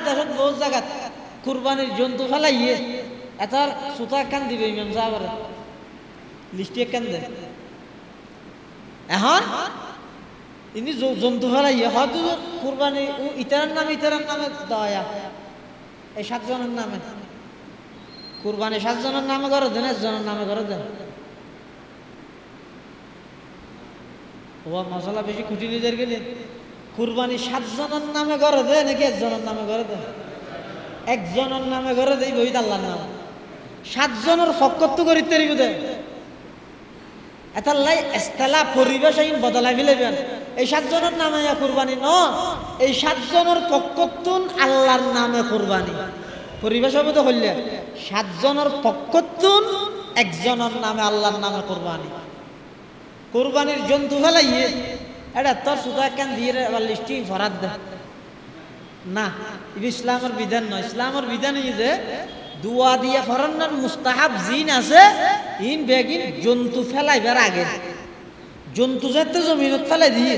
দেশত বহুত জায়গাত কুরবানির জন্তু ফেলাইয়ে এটার সুতা কান দিবে ইমাম সাহেবের লিস্টি কান দে এখন ইনি জন্তু ফেলাইয়ে হয়তো কুরবানি ইতার নামে দয়া এই 7 জনের নামে কুরবানি 7 জনের নামে করে দেন, 1 জনের নামে করে দেন। ও মশলা বেশি খুঁটি নিজের গেলে কুরবানি 7 জনের নামে করে দেয় নাকি 1 জনের নামে করে দেয়? 1 জনের নামে করে দেয় বই আল্লাহর নাম। 7 জনের ফকত্ব করিতে রিব দেয় এটার লাই এস্তেলা পরিবেশ আইন বদলাই ফেলেবেন। এই 7 জনের নামে কুরবানি ন, এই 7 জনের পক্ষতুন আল্লাহর নামে কুরবানি। পরিবেশ হবে তো হইলে 7 জনের পক্ষতুন 1 জনের নামে আল্লাহর নামে কুরবানি। কুরবানির জন্তু ফেলাইয়ে এটা তোর সুতা কেন দিয়ে আবার লিস্টি ফরাত দে না, ইসলামের বিধান নয়। ইসলামের বিধান এই যে দুয়া দিয়া ফরান্নার মুস্তাহাব জিন আছে ইন বেগিন জন্তু ফেলাইবার আগে জন্তু যাতে জমিনত ফেলাই দিয়ে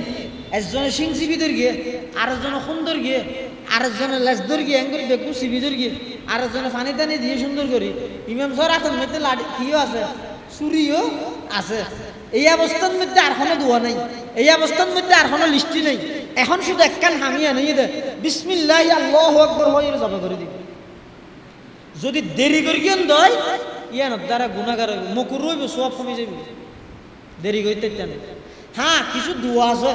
একজনে সিং চিবি ধর গিয়ে, আরেকজনে খুন ধর গিয়ে, আরেকজনে লেজ ধর গিয়ে এঙ্গুরি বেগু চিবি ধর গিয়ে, আরেকজনে পানি টানি দিয়ে সুন্দর করি ইমাম স্যার এখন মেতে লাঠি কিও আছে, চুরিও আছে। এই অবস্থার মধ্যে আর কোনো দোয়া নাই, এই অবস্থার মধ্যে আর কোনো লিস্টি নেই। এখন শুধু একখান হামিয়া নেই দে বিসমিল্লাহ আল্লাহু আকবার হয়ে জবা করে দিবে। যদি দেরি করি কেন দয় ইয়ান দ্বারা গুণাগার মকুর রইব, সব কমে যাবে, দেরি করতে চান। হ্যাঁ কিছু দোয়া আছে,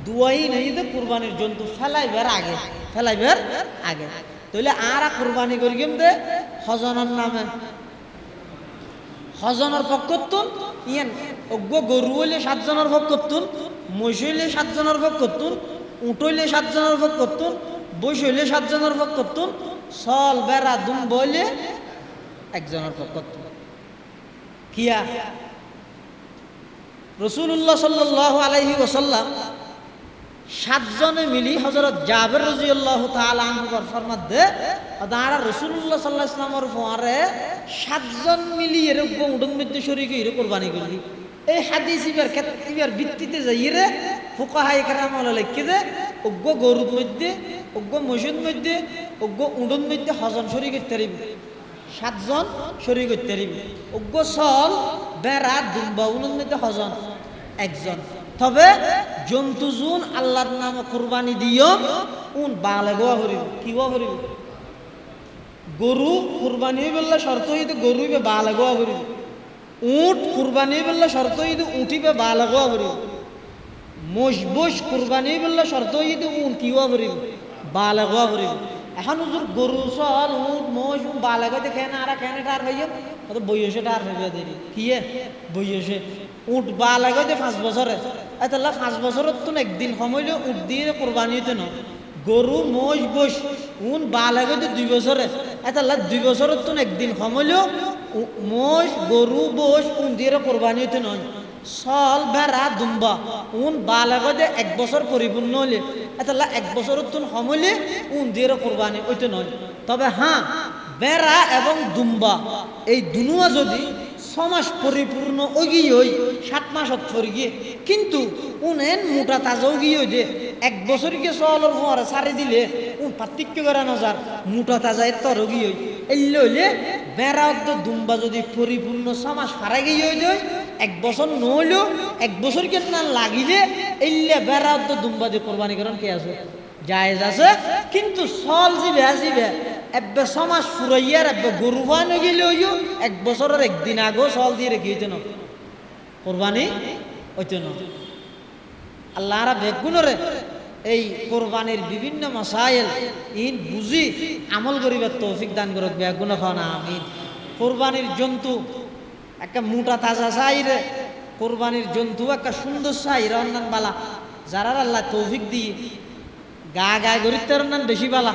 দোয়াই নেই দে কুরবানির জন্তু ফেলাইবার আগে, ফেলাইবার আগে তাহলে আর কুরবানি করি কেন দে হজনের নামে, হজনের পক্ষতুন ইয়ান অজ্ঞ গরু হইলে 7 জনের পক্ষতুন, মহিষ হইলে 7 জনের পক্ষতুন, উট হইলে 7 জনের পক্ষতুন, বৈশ হইলে 7 জনের পক্ষতুন, সল বেড়া দুম বইলে 1 জনের পক্ষতুন। কিয়া রাসূলুল্লাহ সাল্লাল্লাহু আলাইহি ওয়াসাল্লাম 7 জনে মিলি হযরত জাবের রাদিয়াল্লাহু তাআলা আনহু ফরমাত দে আদারা রাসূলুল্লাহ সাল্লাল্লাহু আলাইহি ওয়াসাল্লামের পরে 7 জন মিলি এরকম উডন মধ্যে শরীক হয়ে কুরবানি করলি। এই হাদিস ইবার ভিত্তিতে যাইরে ফুকাহায়ে কেরাম ওয়ালা লিখে দে অজ্ঞ গরুর মধ্যে, অজ্ঞ মসজিদ মধ্যে, অজ্ঞ উডন মধ্যে হজন শরীক করতে পারিবে, 7 জন শরীক করতে পারিবে। অজ্ঞ সল বেড়া দুম্বা উডন মধ্যে হজন 1 জন। তবে জন্তু জুন আল্লাহর নামে কুরবানি দিও উন বালেগোয়া করিব। কি গোয়া করিব? গরু কুরবানি বললে শর্ত হইতে গরু বে বালেগোয়া করিব, উট কুরবানি বললে শর্ত হইতে উঠিবে বালেগোয়া করিব, মশবুশ কুরবানি বললে শর্ত হইতে উন কি গোয়া করিব বালেগোয়া করিব। এখন হুজুর গরু সল উট মোষ বালেগোতে খেয়ে আর খেয়ে টার হইয়া তো বইসে টার হইয়া দেরি কিয়ে বইসে উঠ বালেগোতে 5 বছরে এতলা 5 বছরত তো একদিন সময়লে উঠ দিয়ে কোরবানি হইতে না। গরু মোষ বস উন বালেগোতে 2 বছরে এতলা 2 বছরত তো একদিন সময়লে মোষ গরু বস উন দিয়ে কোরবানি হইতে নয়। সল বেড়া দুম্বা উন বালেগোতে 1 বছর পরিপূর্ণ হলে এতলা 1 বছরত তো সময়লে উন দিয়ে কোরবানি হইতে নয়। তবে হ্যাঁ বেড়া এবং দুম্বা এই দুনুয়া যদি 6 মাস পরিপূর্ণ ওগি হই 7 মাসত পর গিয়ে কিন্তু উনেন মোটা তাজাও গিয়ে দে 1 বছর গিয়ে চলর পরে সারি দিলে উন পার্থক্য করা নজার মোটা তাজা এত রোগী হই এলে হইলে বেড়া দুম্বা যদি পরিপূর্ণ 6 মাস ফারা গিয়ে হই দেয় 1 বছর নহলেও 1 বছর কেন না লাগিলে এলে বেড়া দুম্বা দিয়ে কোরবানি করেন কে আছে জায়েজ আছে। কিন্তু সল জিবে আসিবে এব্বে 6 মাস ফুরাইয়ার এব্বে গরু বানো গেলে হইও 1 বছরের একদিন আগেও সল দিয়ে রেখে হইতে না কোরবানি হইতে না। আল্লাহরা বেগুনরে এই কোরবানির বিভিন্ন মাসাইল ইন বুঝি আমল করিবার তৌফিক দান করুক বেগুন খানা আমিন। কোরবানির জন্তু একটা মোটা তাজা চাইরে, কোরবানির জন্তু একটা সুন্দর চাইরে অন্যান বালা যারা আল্লাহ তৌফিক দিয়ে গা গায়ে গরিব নান বেশি বালা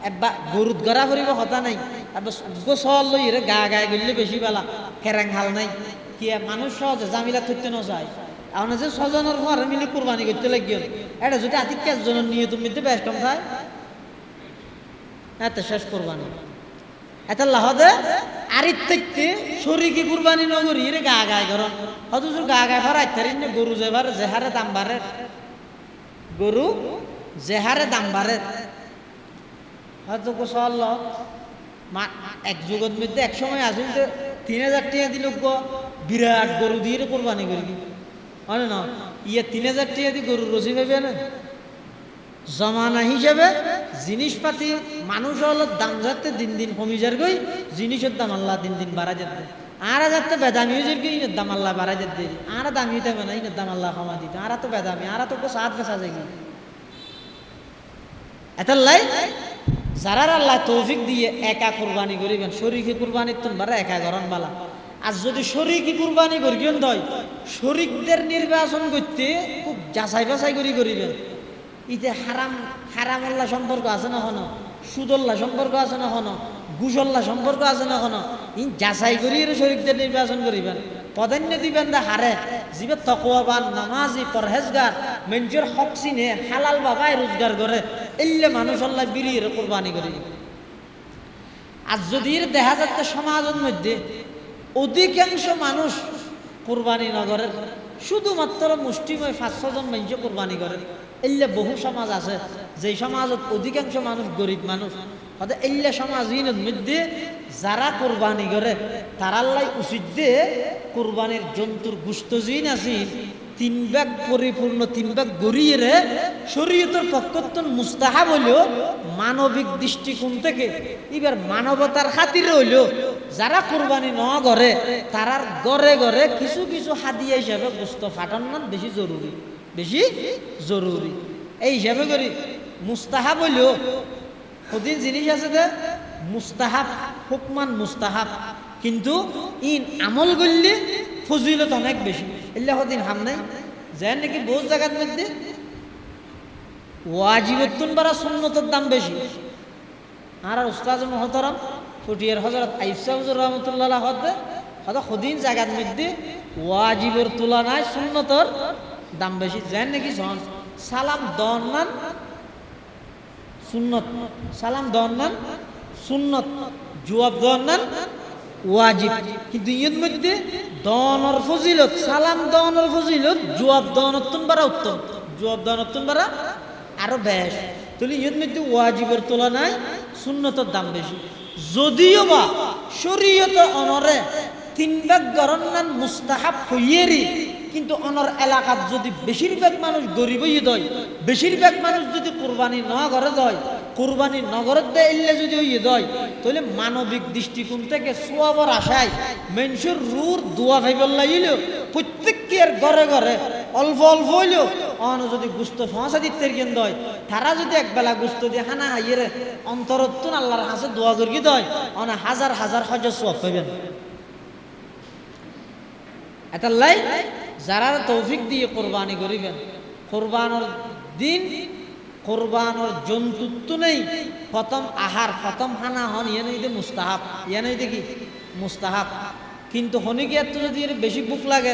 এবার গরুত গড়া করিব কথা নাই এবার গোসল লই রে গা গায়ে গড়লে বেশি বালা কেরাং হাল নাই কি মানুষ সহজে জামিলা থইতে ন যায়। এখন যে 6 জনের ঘরে মিলে কোরবানি করতে লাগিয়ে এটা যদি আতি 5 জনের নিয়ে তুমি বেশ কম খায় এত শেষ কোরবানি এত লাহদে আরিত থেকে শরীকে কুরবানি নগরী রে গা গায়ে গরম অথচ গা গায়ে ভরা ইত্যাদি না গরু যেবার জেহারে দাম বাড়ে, গরু জেহারে দাম বাড়ে হয়তো গোসল এক যুগের মধ্যে এক সময় আসুন তো 3000 টাকা দিল বিরাট গরু দিয়ে কোরবানি করি হয় না ইয়ে 3000 টাকা দিয়ে গরুর রসি পাবে না জমানা হিসেবে জিনিসপাতি মানুষ হলো দাম যাতে দিন দিন কমি যার গই জিনিসের দাম আল্লাহ দিন দিন বাড়া যেতে আর যাতে বেদামি হয়ে যাবে ইনের দাম আল্লাহ বাড়া যেতে আর দামি হইতে হবে না ইনের দাম আল্লাহ কমা দিতে আর তো বেদামি আর তো সাত বেচা যায় কি এতাল্লাই যারা আল্লাহ তৌফিক দিয়ে একা কুরবানি করিবেন শরীকে কুরবানির তো বারা একা গরম বালা আর যদি শরীকি কুরবানি করিবেন দয় শরীকদের নির্বাচন করতে খুব যাচাই বাছাই করিবেন ইতে হারাম হারাম আল্লাহ সম্পর্ক আছে না হন সুদল্লা সম্পর্ক আছে না হন ঘুষল্লা সম্পর্ক আছে না হন ই যাচাই করি শরীকদের নির্বাচন করিবেন প্রাধান্য দিবেন দা হারে জিবে তকওয়াবান নামাজি পরহেজগার মেঞ্জুর হক চিনে হালাল বাবায় রোজগার করে এলে মানুষ আল্লাহ বিরিয়ে কোরবানি করি আর যদি দেখা যাচ্ছে সমাজের মধ্যে অধিকাংশ মানুষ কোরবানি নগরের শুধুমাত্র মুষ্টিময় 5-6 জন মানুষ কোরবানি করে এলে বহু সমাজ আছে যে সমাজত অধিকাংশ মানুষ গরিব মানুষ হয়তো এলে সমাজের মধ্যে যারা কোরবানি করে তারাল্লাই উচিত দিয়ে কোরবানির জন্তুর গুস্ত জিন আছে 3 ভাগ পরিপূর্ণ 3 ভাগ গড়িয়ে শরীয়তের পক্ষত্তন মুস্তাহাব হইলেও মানবিক দৃষ্টিকোণ থেকে এবার মানবতার খাতিরে হইলেও যারা কোরবানি ন করে তারার ঘরে ঘরে কিছু কিছু হাদিয়া হিসাবে গোস্ত ফাটানো বেশি জরুরি এই হিসাবে করি মুস্তাহাব হইলেও ওদিন জিনিস আছে যে মুস্তাহাব হুকমান মুস্তাহাব কিন্তু ইন আমল করলে ফজিলত অনেক বেশি এলে ওদিন হাম নাই যেন নাকি বহু জায়গার মধ্যে ওয়াজিবতুন বারা সুন্নতের দাম বেশি আর উস্তাদ মুহতারাম ফুটিয়ার হযরত আয়েশা হুজুর রাহমাতুল্লাহ হদে হয়তো ওদিন জায়গার মধ্যে ওয়াজিবের তুলনায় সুন্নতের দাম বেশি যেন নাকি সালাম দন্নান সুন্নত সালাম দন্নান সুন্নত জবাব দন্নান ওয়াজিব কিন্তু এর মধ্যে দনের ফজিলত সালাম দনের ফজিলত জবাব দনতুন বারা উত্তম জবাব দনতুন বারা আরো বেশ তাহলে এর মধ্যে ওয়াজিবের তুলনায় সুন্নতের দাম বেশি যদিও বা শরীয়ত অনরে 3 ভাগ গরন্নান মুস্তাহাব হইয়েরি কিন্তু অনর এলাকাত যদি বেশিরভাগ মানুষ গরিবই দয় বেশিরভাগ মানুষ যদি কোরবানি ন করে দয় কোরবানি নগরের দেয় এলে যদি ওই দয় তাহলে মানবিক দৃষ্টিকোণ থেকে সোয়াবর আশায় মানুষের রুর দোয়া ভাইবল লাগিলেও প্রত্যেককে ঘরে ঘরে অল্প অল্প হইলেও অন যদি গুস্ত ফসা দিতে কেন দয় তারা যদি একবেলা গুস্ত দিয়ে হানা হাইয়ের অন্তরত্বন আল্লাহর হাসে দোয়া করি দয় অন হাজার হাজার হজর সোয়াব পাইবেন এটা লাই যারা তৌফিক দিয়ে কোরবানি করিবেন কোরবানোর দিন কোরবানোর জন্তুত্ব নেই প্রথম আহার প্রথম হানা হন ইয়ে নেই মুস্তাহাব ইয়ে নেই দেখি মুস্তাহাব কিন্তু হনিকে এত যদি বেশি বুক লাগে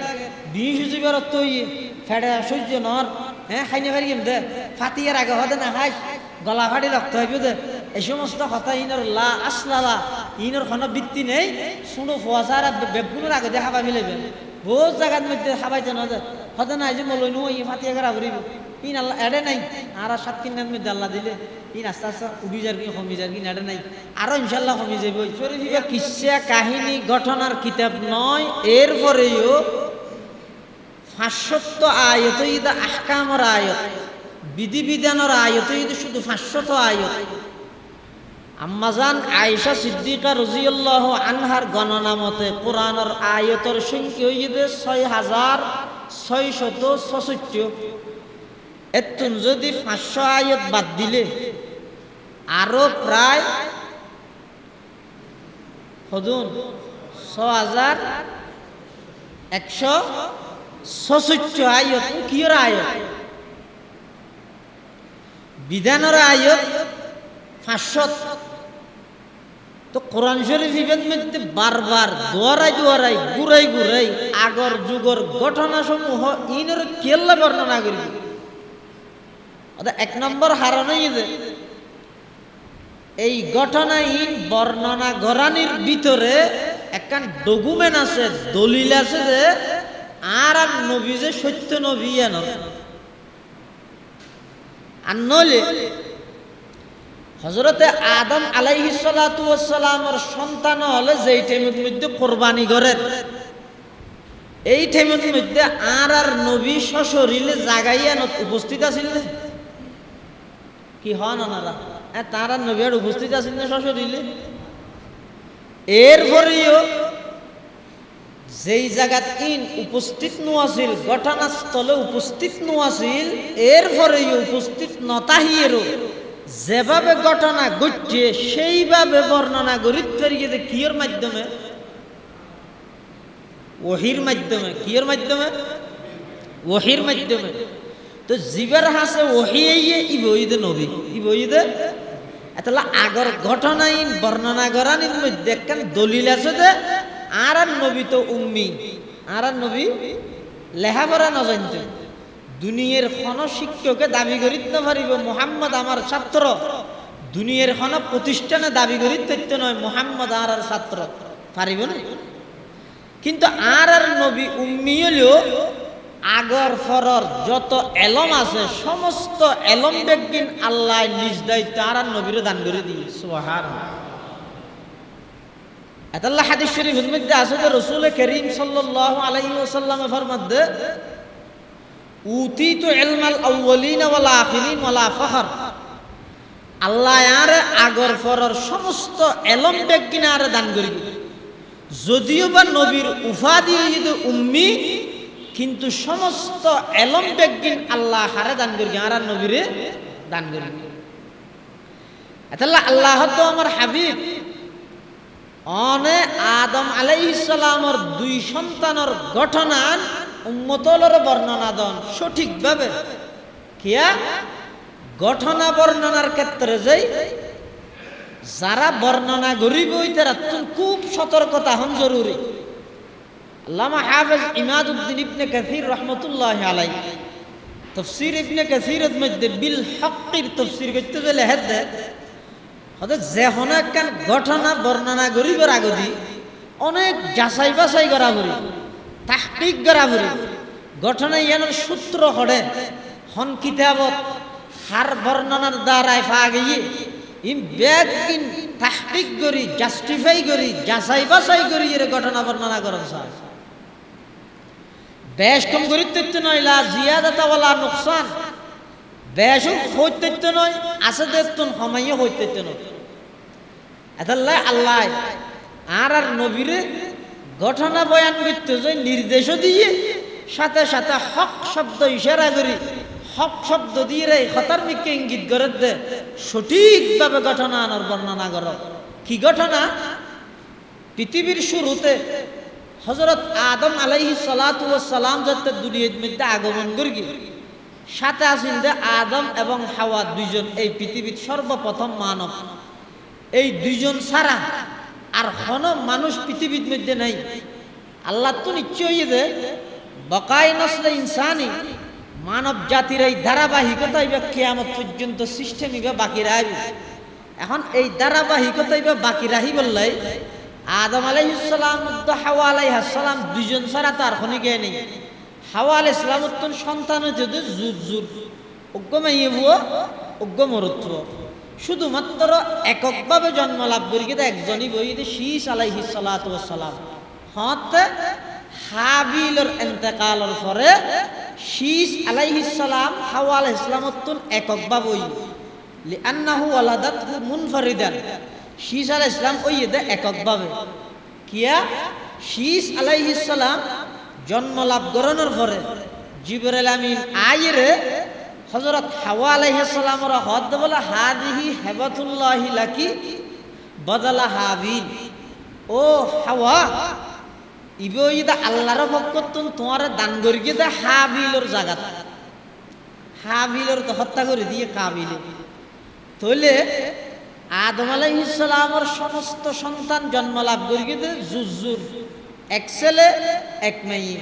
20 জীবের অর্থ ইয়ে ফেড়ে সহ্য নর হ্যাঁ খাইনে পারি দে ফাতিয়ার আগে হতে না খাই গলা ফাটি রক্ত হইবে দে এই সমস্ত কথা ইনর লা আসলালা ইনর কোনো ভিত্তি নেই শুনো ফোয়াশার বেগুনের আগে দেখা পাবি লেবেন বহুত জায়গার মধ্যে খাবাইতে না হতে না যে মলই নো ই ফাতিয়া করা করিব ইন আল্লাহ এডে নাই আর 7 মধ্যে আল্লাহ দিলে ইন আস্তে আস্তে উবি যার কি কমি যার কি এডে নাই আরো ইনশাল্লাহ কমি যাবে শরীফা কিসসা কাহিনী ঘটনার কিতাব নয় এরপরেও 500 আয়াত ইদা আহকামের আয়াত বিধিবিধানের আয়াত ইদা শুধু 500 আয়াত আম্মাজান আয়েশা সিদ্দিকা রাদিয়াল্লাহু আনহার গণনা মতে কোরআনের আয়াতের সংখ্যা হইবে 6666 এতন যদি 500 আয়াত বাদ দিলে আরো প্রায় হদুন 6166 আয়াত কির আয়াত বিধানের আয়াত 500 তো কোরআন শরীফের মধ্যে বারবার দোয়ারাই ঘুরাই আগর যুগর ঘটনা সমূহ ইনের কেল্লা বর্ণনা করবি এক নম্বর হারানো এই ঘটনা ইন বর্ণনা গরানির ভিতরে একটা ডকুমেন্ট আছে দলিল আছে যে আর নবী যে সত্য নবী আর নইলে হযরতে আদম আলাইহিস সালাতু ওয়াস সালামের সন্তান হলে যেই টাইমের মধ্যে কোরবানি করেন, এই টাইমের মধ্যে আর নবী সশরীরে জাগাইয়া উপস্থিত আছিলেন কি হন ওনারা? তার আর নবী আর উপস্থিত আছিলেন সশরীরে। এরপরেও যেই জায়গাত ইন উপস্থিত নোয়াছিল, ঘটনাস্থলে উপস্থিত নোয়াছিল, এরপরেও উপস্থিত নতাহিয়েরও যেভাবে ঘটনা ঘটছে সেইভাবে বর্ণনা করিতে গিয়ে কিয়র মাধ্যমে? ওহির মাধ্যমে। কিয়র মাধ্যমে? ওহির মাধ্যমে। তো জীবের হাসে ওহি ইবইদে নবী, ইবইদে এতলা আগর ঘটনাই বর্ণনা করানির মধ্যে একখান দলিল আছে যে আর নবী তো উম্মি, আর নবী লেখাপড়া না জানতেন। দুনিয়ার কোন শিক্ষকে দাবি করিতে পারিব মুহাম্মদ আমার ছাত্র, দুনিয়ার কোন প্রতিষ্ঠানে দাবি করিতে নয় মুহাম্মদ আর ছাত্র, পারিব না। কিন্তু আর নবী উম্মি হলেও আগর ফরর যত এলম আছে সমস্ত এলম বেগিন আল্লাহ নিজ দায়িত্ব আর নবীরে দান করে দিয়ে। সুবহানাল্লাহ। এতাল্লাহ হাদিস শরীফের মধ্যে আছে যে রাসূল করিম সাল্লাল্লাহু আলাইহি ওয়াসাল্লাম ফরমাতে উতিতু ইলমাল আউয়ালিন ওয়াল আখিরিন ওয়ালা ফখর। আল্লাহ আর আগর ফরর সমস্ত এলম বেগিন আর দান করে দিয়ে। যদিও বা নবীর উপাধি উম্মি, কিন্তু সমস্ত এলম বেগিন আল্লাহ হারে দান করি আর নবীরে দান করি। এতাল্লাহ আল্লাহ তো আমার হাবিব অনে আদম আলাইহিস সালামের দুই সন্তানের ঘটনা উম্মতলর বর্ণনা দেন সঠিকভাবে। কিয়া ঘটনা বর্ণনার ক্ষেত্রে যাই যারা বর্ণনা করিব তারা খুব সতর্কতা হন জরুরি। আল্লামা হাফেজ ইমাদউদ্দিন ইবনে কাসির রহমতুল্লাহি আলাইহি তাফসীর ইবনে কাসিরের মধ্যে বিল হকের তাফসীর করতে গেলে হেদে হতে যে হন একখান ঘটনা বর্ণনা করিবার আগদি অনেক যাচাই বাছাই করা করি, তাহকিক করা করি, ঘটনা ইয়ানোর সূত্র হড়ে হন কিতাবত হার বর্ণনার দ্বারায় পা গিয়ে ইন ব্যাগ ইন তাহকিক করি, জাস্টিফাই করি, যাচাই বাছাই করি এর ঘটনা বর্ণনা করেন স্যার। বেশ কম করিতে নয়, লা জিয়াদাতা ওয়ালা নুকসান, বেশ হইতে নয়, আছে দেখতুন হমাইয়া হইতে নয়। এতাল্লাহ আল্লাহ আর নবীরে ঘটনা বয়ান করতে যাই নির্দেশও দিয়ে সাথে সাথে হক শব্দ ইশারা করি, হক শব্দ দিয়ে রে খতার মিকে ইঙ্গিত করে দে সঠিকভাবে ঘটনা আনার বর্ণনা করো। কি ঘটনা? পৃথিবীর শুরুতে হযরত আদম আলাইহিস সালাতু ওয়াস সালাম যাতে দুনিয়ার মধ্যে আগমন করি, সাথে আছেন যে আদম এবং হাওয়া দুইজন, এই পৃথিবীর সর্বপ্রথম মানব। এই দুইজন ছাড়া আর কোন মানুষ পৃথিবীর মধ্যে নাই। আল্লাহ তো নিশ্চয়ই যে বকাই নসলে ইনসানি, মানব জাতির এই ধারাবাহিকতাই বা কিয়ামত পর্যন্ত সিস্টেমই বা বাকি রাখবে। এখন এই ধারাবাহিকতাই বা বাকি রাহি বললাই আদম আলাইহিস সালাম হাওয়া আলাইহিস সালাম দুইজন ছাড়া তার কোনো জ্ঞান নেই। হাওয়া আলাইহিস সালামের সন্তান যদি জুর অজ্ঞ মাইয়ে বুয়ো অজ্ঞ মরুত্ব, শুধুমাত্র এককভাবে জন্ম লাভ করি কিন্তু একজনই বই শীষ আলাইহিস সালাতু ওয়াস সালাম। হতে হাবিলের ইন্তেকালের পরে শীষ আলাইহিস সালাম হাওয়া আলাইহিস সালামের এককভাবে বই লিআন্নাহু ওয়ালাদাতহু মুনফারিদান। শীষ আলাইহিস সালাম ওই এককভাবে কিয়া শীষ আলাইহিস সালাম জন্ম লাভ করানোর পরে জিবরাইল আমিন আইরে হযরত হাওয়া আলাইহিস সালামের হদ বলে হাদিহি হেবাতুল্লাহি লাকি বদলা হাবিল। ও হাওয়া ইবইদা আল্লাহর পক্ষতুন তোমার দান করি দে হাবিলের জায়গা, হাবিলের তো হত্যা করে দিয়ে কাবিলে। তাহলে আদম আলাইহিস সালামের সমস্ত সন্তান জন্ম লাভ করি দে জুজুর, এক ছেলে এক মেয়ে,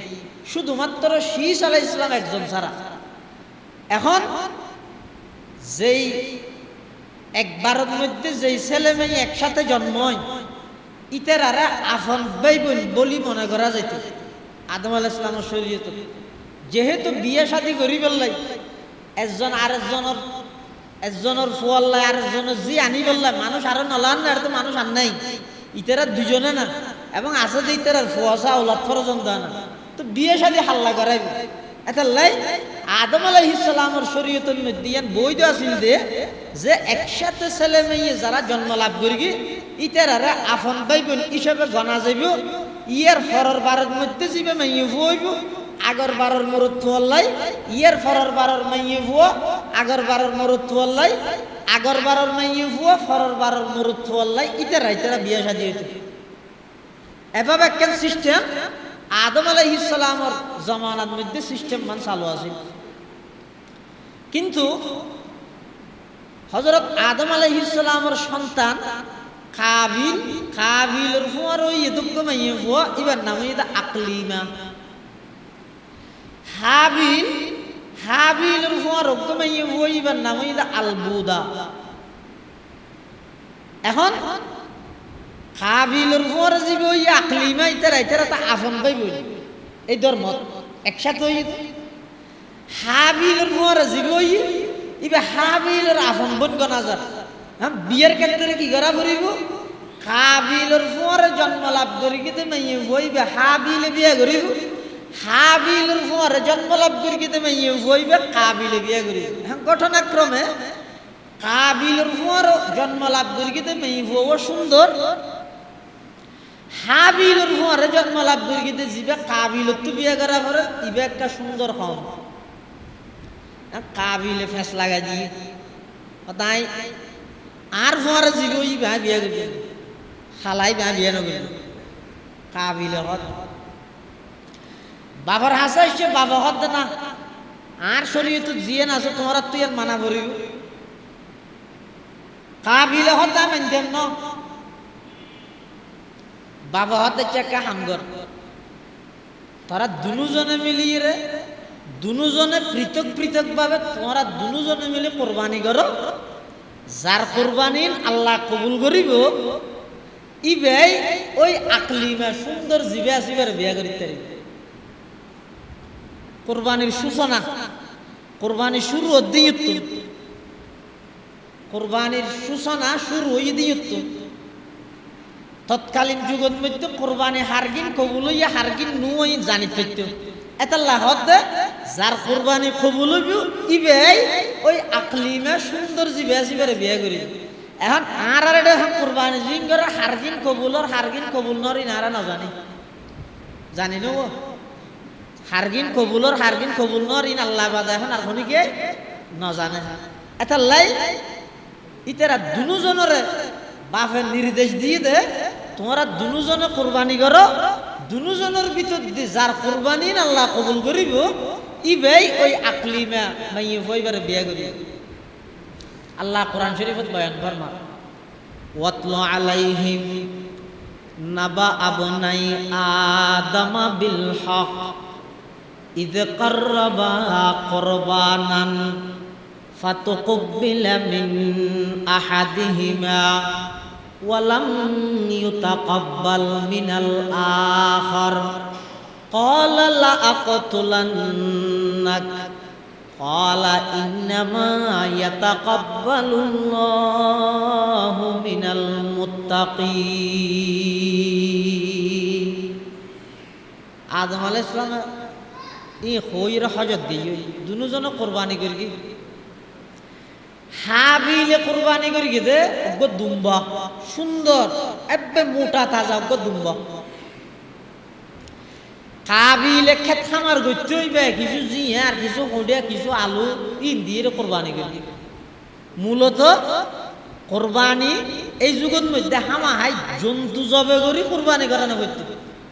শুধুমাত্র শীষ আলাইহিস সালাম একজন ছাড়া। এখন যেই একবারের মধ্যে যেই ছেলে মেয়ে একসাথে জন্ম হয় ইতারা আফন ভাই বোন বলি মনে করা যাইত আদম আলাইহিস সালামের শরীয়তে। যেহেতু বিয়ে শাদী করি বললাই একজন আরেকজনের একজনের ফুয়াল্লাই আর একজনের জি আনি বললাই মানুষ আরো নলান না, আর তো মানুষ আর নাই, ইতারা দুজনে না, এবং আছে যে ইতারার ফুয়াশা ওলাদ ফরজন দেয় না, তো বিয়ে শাদী হাল্লা করাই এটা লাই। আদম আলাইহিস সালামের শরীয়তের মধ্যে বৈধ আছিল যে একসাথে ছেলে মেয়ে যারা জন্ম লাভ করি ইতারারে আপন ভাই বোন হিসেবে গণা যাইব। ইয়ার ফরর বারের মধ্যে যাবে মেয়ে ফুয়াইব, আগর বারের মরুদ ফুয়াল্লাই, ইয়ার ফরর বারের মেয়ে ফুয়া আগর বারের মরুদ ফুয়াল্লাই, আগর বারের মেয়ে ফুয়া ফরর বারের মরুদ ফুয়াল্লাই, ইতারা বিয়ে শাদী হইত। এভাবে একটা সিস্টেম আদম আলাইহিস সালামের জমানার মধ্যে সিস্টেম মান চালু আছে। কিন্তু হযরত আদম আলাইহিস সালামের সন্তান কাবিলের ফুয়ার ওই এতক মাইয়ে ফুয়া ইবার নাম এটা আকলিমা। হাবিলের ফুয়ার ওক মাইয়ে ফুয়া ইবার নাম এটা আলবুদা। এখন কাবিলের ফুয়ার জীব ওই আকলিমা ইতারা তা আফন পাই বই এই ধর্ম একসাথে হই। হাবিলের ফুয়ার জীব ওই ইবে হাবিলের আফন বোন গনা যায়। হ্যাঁ, বিয়ের ক্ষেত্রে কি করা করিব, কাবিলের ফুয়ারে জন্ম লাভ করি কিন্তু মেয়ে বইবে হাবিলে বিয়ে করিব, হাবিলের ফুয়ারে জন্ম লাভ করি কিন্তু মেয়ে বইবে কাবিলে বিয়ে করিব। হ্যাঁ, ঘটনাক্রমে কাবিলের ফুয়ার জন্ম লাভ করি কিন্তু মেয়ে বউ সুন্দর, হাবিলের ফুয়ারে জন্ম লাভ করি কিন্তু যিবে কাবিলত তো বিয়ে করা করে ইবে একটা সুন্দর কম। কাবিলে ফেস লাগা দিয়ে তাই আর ফুয়ারে জীব ইবা বিয়ে করি খালাই বা বিয়ে নগর কাবিলে হত বাবার হাসা এসছে বাবা হত না আর শরীয়ত জিয়ে না আছে তোমার তুই আর মানা করিব কাবিলে হত মেনতেন ন বাবা হতে চেকা হামগর তারা দুজনে মিলিয়ে রে দুজনে পৃথক ভাবে তোমরা দুজনে মিলে কোরবানি করো, যার কোরবানি আল্লাহ কবুল করিব ইবেই ওই আকলিমা সুন্দর জিবে আসিবার বিয়া করিতে। কোরবানির সূচনা, কোরবানি শুরু দিয়ত, কোরবানির সূচনা শুরু হই দিয়ত। তৎকালীন যুগের মধ্যে কোরবানি হারগিন কবুল হইয়া হারগিন নুই জানি পেত এতাল্লাহ হদে যার কোরবানি কবুল হইব ইবেই ওই আকলিমা সুন্দর জিবে আসিবার বিয়া করি। এখন আর এটা কোরবানি জিন করে হারগিন কবুল নর ইনারা না জানি নো হারগিন কবুল নর ইন আল্লাহ বাদা এখন আর খনিকে না জানে। এটা লাই ইতারা দুজনের বাপের নির্দেশ দিয়ে দে তোমরা দুজনে কোরবানি করো, দুজনের ভিতর দিয়ে যার কোরবানি আল্লাহ কবুল করিব ইবেই ওই আকলিমা মাইয়ে হইবার বিয়া করিব। আল্লাহ কোরআন শরীফত বয়ান ফরমান ওয়াতলু আলাইহিম নাবা আবনাই আদম বিল হক ইয কাররাবা কুরবানান ফাতুকবিলা মিন আহাদিহিমা ওয়া লাম ইউতাকাব্বাল মিনাল আখার ক্বালা লা আকতুলান্নাক ক্বালা ইন্নামা ইয়াতাকাব্বালুল্লাহু মিনাল মুত্তাকিন। আদম আলাইহিস সালাম ই হইর হজত দিয়ে দুজনে কোরবানি করি, হাবিলে কোরবানি করি দে দুম্বা সুন্দর এবে মোটা তাজা দুম্বা, কাবিলে খেত খামার করতে হইবে কিছু জিয়ার কিছু হডিয়া কিছু আলু ইন দিয়ে কোরবানি করি। মূলত কোরবানি এই যুগের মধ্যে হামাহাই জন্তু জবে করি কোরবানি করানো করতে।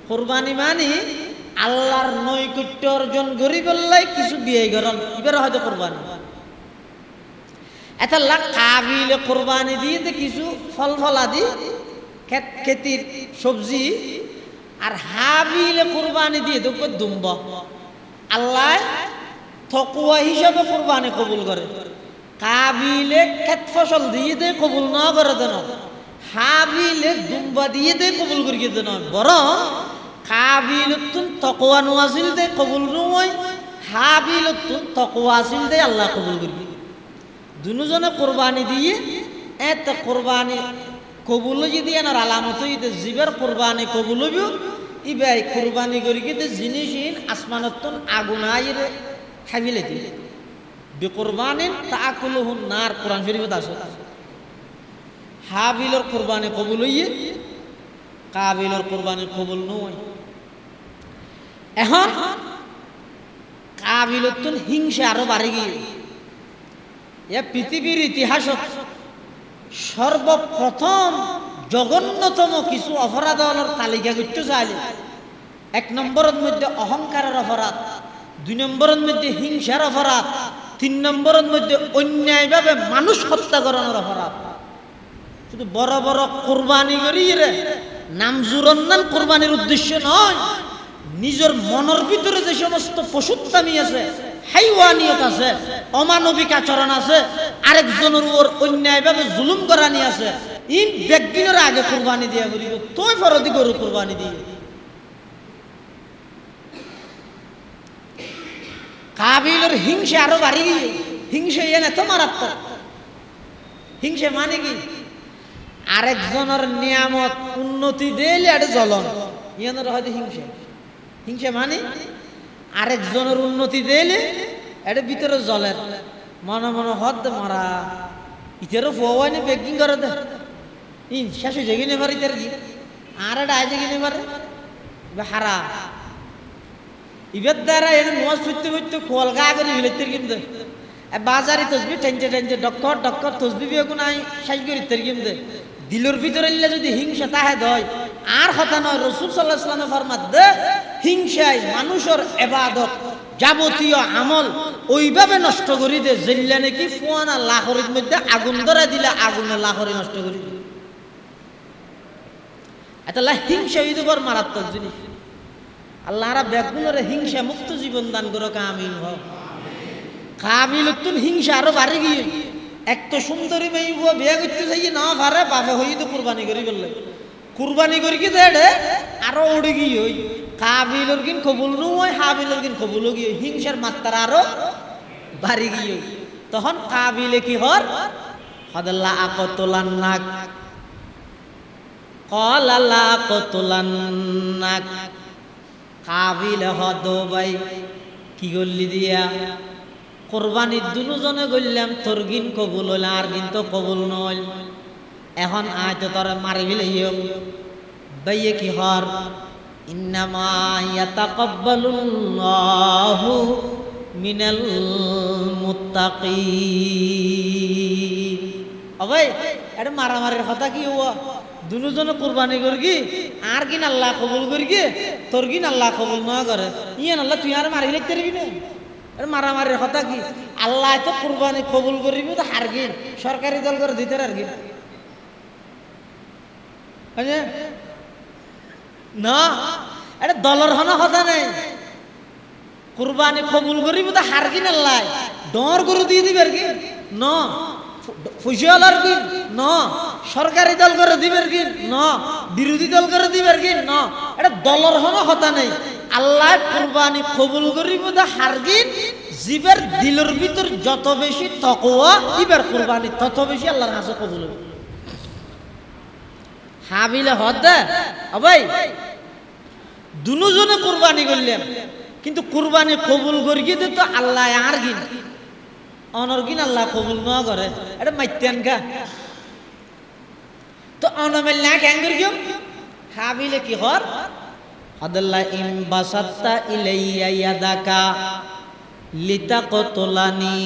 কোরবানি মানে আল্লাহর নৈকট্য অর্জন করি বললে কিছু বিয়ে করেন এবার হয়তো কোরবানি। এটা লাখ কাবিলে কোরবানি দিয়ে কিছু ফলাদি খেতির সবজি, আর হাবিলে কোরবানি দিয়ে দেখো দুম্ব। আল্লাহ তকওয়া হিসাবে কোরবানি কবুল করে, কাবিলে খেত ফসল দিয়ে দে কবুল না করে দেন, হাবিলে দুম্বা দিয়ে দে কবুল করিয়ে দেন। বরং কাবিলতুন তকওয়া নোয়াছিল দে কবুল নয়, হাবিলতুন তকওয়া আছিল দে আল্লাহ কবুল করি। দুজনে কোরবানি দিয়ে এত কোরবানি কবুল যদি এনার আলামত হইতে জীবের কোরবানি কবুল হইব ইবাই কোরবানি করি কিন্তু জিনিসহীন আসমানতন আগুন আইরে খাবিলে দিয়ে বেকুরবানিন তাকুলুহুন নার কোরআন শরীফত আছে হাবিলর কোরবানি কবুল হইয়ে কাবিলর কোরবানি কবুল নয় এখন কাবিলতুন হিংসা আরো বাড়ি গিয়ে এ পৃথিবীর ইতিহাসত সর্বপ্রথম জঘন্যতম কিছু অপরাধ তালিকা করতে চাইলে 1 নম্বরের মধ্যে অহংকারের অপরাধ 2 নম্বরের মধ্যে হিংসার অপরাধ 3 নম্বরের মধ্যে অন্যায়ভাবে মানুষ হত্যা করানোর অপরাধ শুধু বড় বড় কোরবানি করি রে নাম জুরন্নান কোরবানির উদ্দেশ্য নয় নিজের মনের ভিতরে যে সমস্ত পশুত্বামি আছে হাইওয়ানিয়ত আছে অমানবিক আচরণ আছে আরেকজনের উপর অন্যায়ভাবে জুলুম করানি আছে ইন ব্যক্তির আগে কোরবানি দিয়া করিব তুই ফরদি গরু কোরবানি দিয়ে কাবিলের হিংসা আরো বাড়ি গিয়ে হিংসা এনে তো মারাত্মক হিংসা মানে কি আরেকজনের নিয়ামত উন্নতি দিলে এটা জ্বলন ইয়ানোর হয়তো হিংসা হিংসা মানে আরেকজনের উন্নতি দিলে এটা ভিতরে জ্বলের মনে মনে হদ মারা ইতারও ফোয়ানি বেকিং করে দে ইন শেষ হয়ে যেগিনে পারে ইতার কি আর এটা আয় যেগিনে পারে হারা ইবের দ্বারা এর নোয়াজ ফুটতে ফুটতে খোয়ালগা আগে হিলেতের কিন্তু বাজারে তসবি টেনচে টেনচে ডক্কর ডক্কর তসবি বিয়ে কোনো আই সাইজ করি তের কিন্তু দিলর ভিতরে যদি হিংসা তাহে দয় আর কথা নয় রসুল সাল্লাল্লাহু আলাইহি ওয়াসাল্লাম ফরমাত দে হিংসায় মানুষের ইবাদত যাবতীয় আমল ওইভাবে নষ্ট করে দে জেল্লা নাকি ফুয়ানা লাহরির মধ্যে আগুন ধরা দিলে আগুনে লাহরি নষ্ট করে দিলে এটা হিংসা হইতে বড় মারাত্মক জিনিস আল্লাহরা বেগুনের হিংসা মুক্ত জীবন দান করো আমিন হ কাবিলতুন হিংসা আরো বাড়ি গিয়ে এক তো সুন্দরী মেয়ে বিয়ে করতে চাই না পারে বাপে হই তো কুরবানি করি বললে কুরবানি করি কি দেড়ে আরো উড়ে গিয়ে ওই কাবিলর কিন কবুল নয় হাবিলর কিন কবুল গিয়ে হিংসার মাত্রা আরো বাড়ি গিয়ে তখন কাবিলে কি হর হদল্লা আকতুলান নাক কলালা আকতুলান নাক কাবিলে হদ ভাই কি করলি দিয়া কোরবানির দুজনে গড়লাম তোর গিন কবুল হইল আর কিন্তু কবুল নয় এখন আয় তো তোর মারিবিলে বাইয়ে কি হর ইন্নামা ইয়াতাকাব্বালুল্লাহু মিনাল মুত্তাকিন ভাই এটা মারামারির কথা কি হওয়া দুজনে কোরবানি করগি আর কিন আল্লাহ কবুল করগি তোর কিন আল্লাহ কবুল না করে ইয়ে আল্লাহ তুই আর মারি লিখতে পারবি না মারামারির কথা কি আল্লাহ তো কুরবানি কবুল করিব তো হারগিন সরকারি দল করে দিতে হারগিন না এটা দলের হন কথা নেই কুরবানি কবুল করিব তো হারগিন আল্লাহ ডর গরু দিয়ে দিবে আর কি ন ফুসিয়ালার কি ন সরকারি দল করে দিবের কি ন বিরোধী দল করে দিবের কি ন এটা দলের হন কথা নেই আল্লাহ কুরবানি কবুল করিব দা হারগিন জীবের দিলের ভিতর যত বেশি তাকওয়া ইবার কুরবানি তত বেশি আল্লাহর কাছে কবুল হবে হাবিলে হদ ভাই দুজনে কুরবানি করলেন কিন্তু কুরবানি কবুল করি তো আল্লাহ আর গিন অনরগিন আল্লাহ কবুল না করে এটা মাইতেন গা তো অনমেল না কেন করি হাবিলে কি হর আদাল্লাহ ইন বাসাত্তা ইলাইয়া ইয়াদাকা লিতাকতুলানি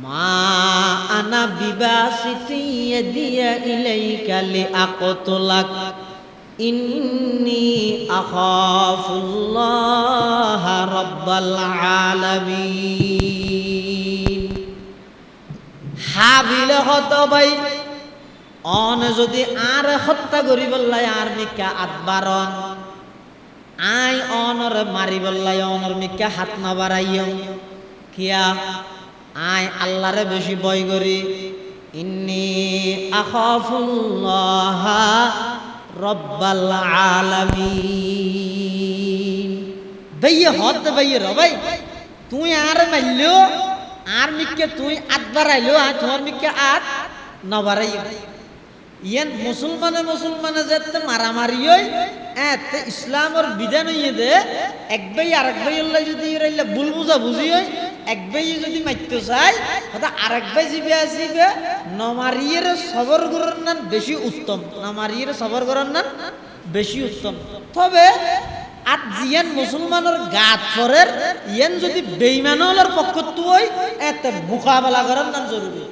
মা আনা বিবাসিতি ইয়াদিয়া ইলাইকা লিআকতুলাক ইন্নী আখাফুল্লাহ রাব্বাল আলামিন হাবিল হত ভাই অন যদি আর হত্যা করি বললাই আর মিকা আতবারন আই অনর মারি বললাই অনর মিকা হাত না বাড়াইও কিয়া আই আল্লাহরে বেশি ভয় করি ইন্নী আখাফুল্লাহ রব্বাল আলামিন ভাইয়ে হত ভাইয়ে রে ভাই তুই আর মারলো আর মিক্কে তুই আত বাড়াইলো আর তোমার মিক্কে আত নবারাই ইয়ান মুসলমানে যেতে মারামারি হই এতে ইসলামের বিধান হইয়ে দে এক ভাই আর এক ভাই আল্লাহ যদি রাইলা ভুল বুঝা বুঝি হয় এক ভাই যদি মারতে চায় কথা আরেক ভাই জিবে আসিবে নমারিয়ের সবর করার নান বেশি উত্তম নমারিয়ের সবর করার নান বেশি উত্তম তবে আর জিয়ান মুসলমানের গাত ফরের ইয়ান যদি বেঈমানের পক্ষ তুই এতে মোকাবেলা করার নান জরুরি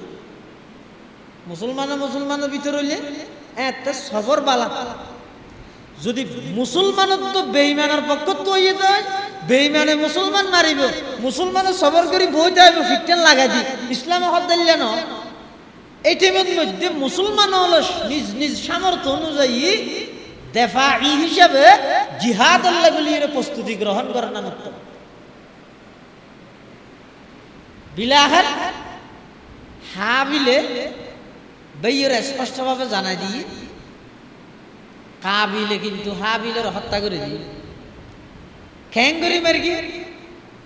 মুসলমানের ভিতরে হইলে এতে সবর বালা যদি মুসলমানের তো বেঈমানের পক্ষ তুই দেয় বেঈমানে মুসলমান মারিব মুসলমানের সবর করি বই দেব ফিকটেন লাগাই দি ইসলামে হদ দিলেন এই টাইমের মধ্যে মুসলমান হলো নিজ নিজ সামর্থ্য অনুযায়ী দেফাই হিসাবে জিহাদ আল্লাহ বলিয়ে প্রস্তুতি গ্রহণ করেন না উত্তম বিলাহাত হাবিলে বেইয়ের স্পষ্টভাবে জানাই দিয়ে কাবিলে কিন্তু হাবিলের হত্যা করে দিয়ে খ্যাঙ্গরি মার্কি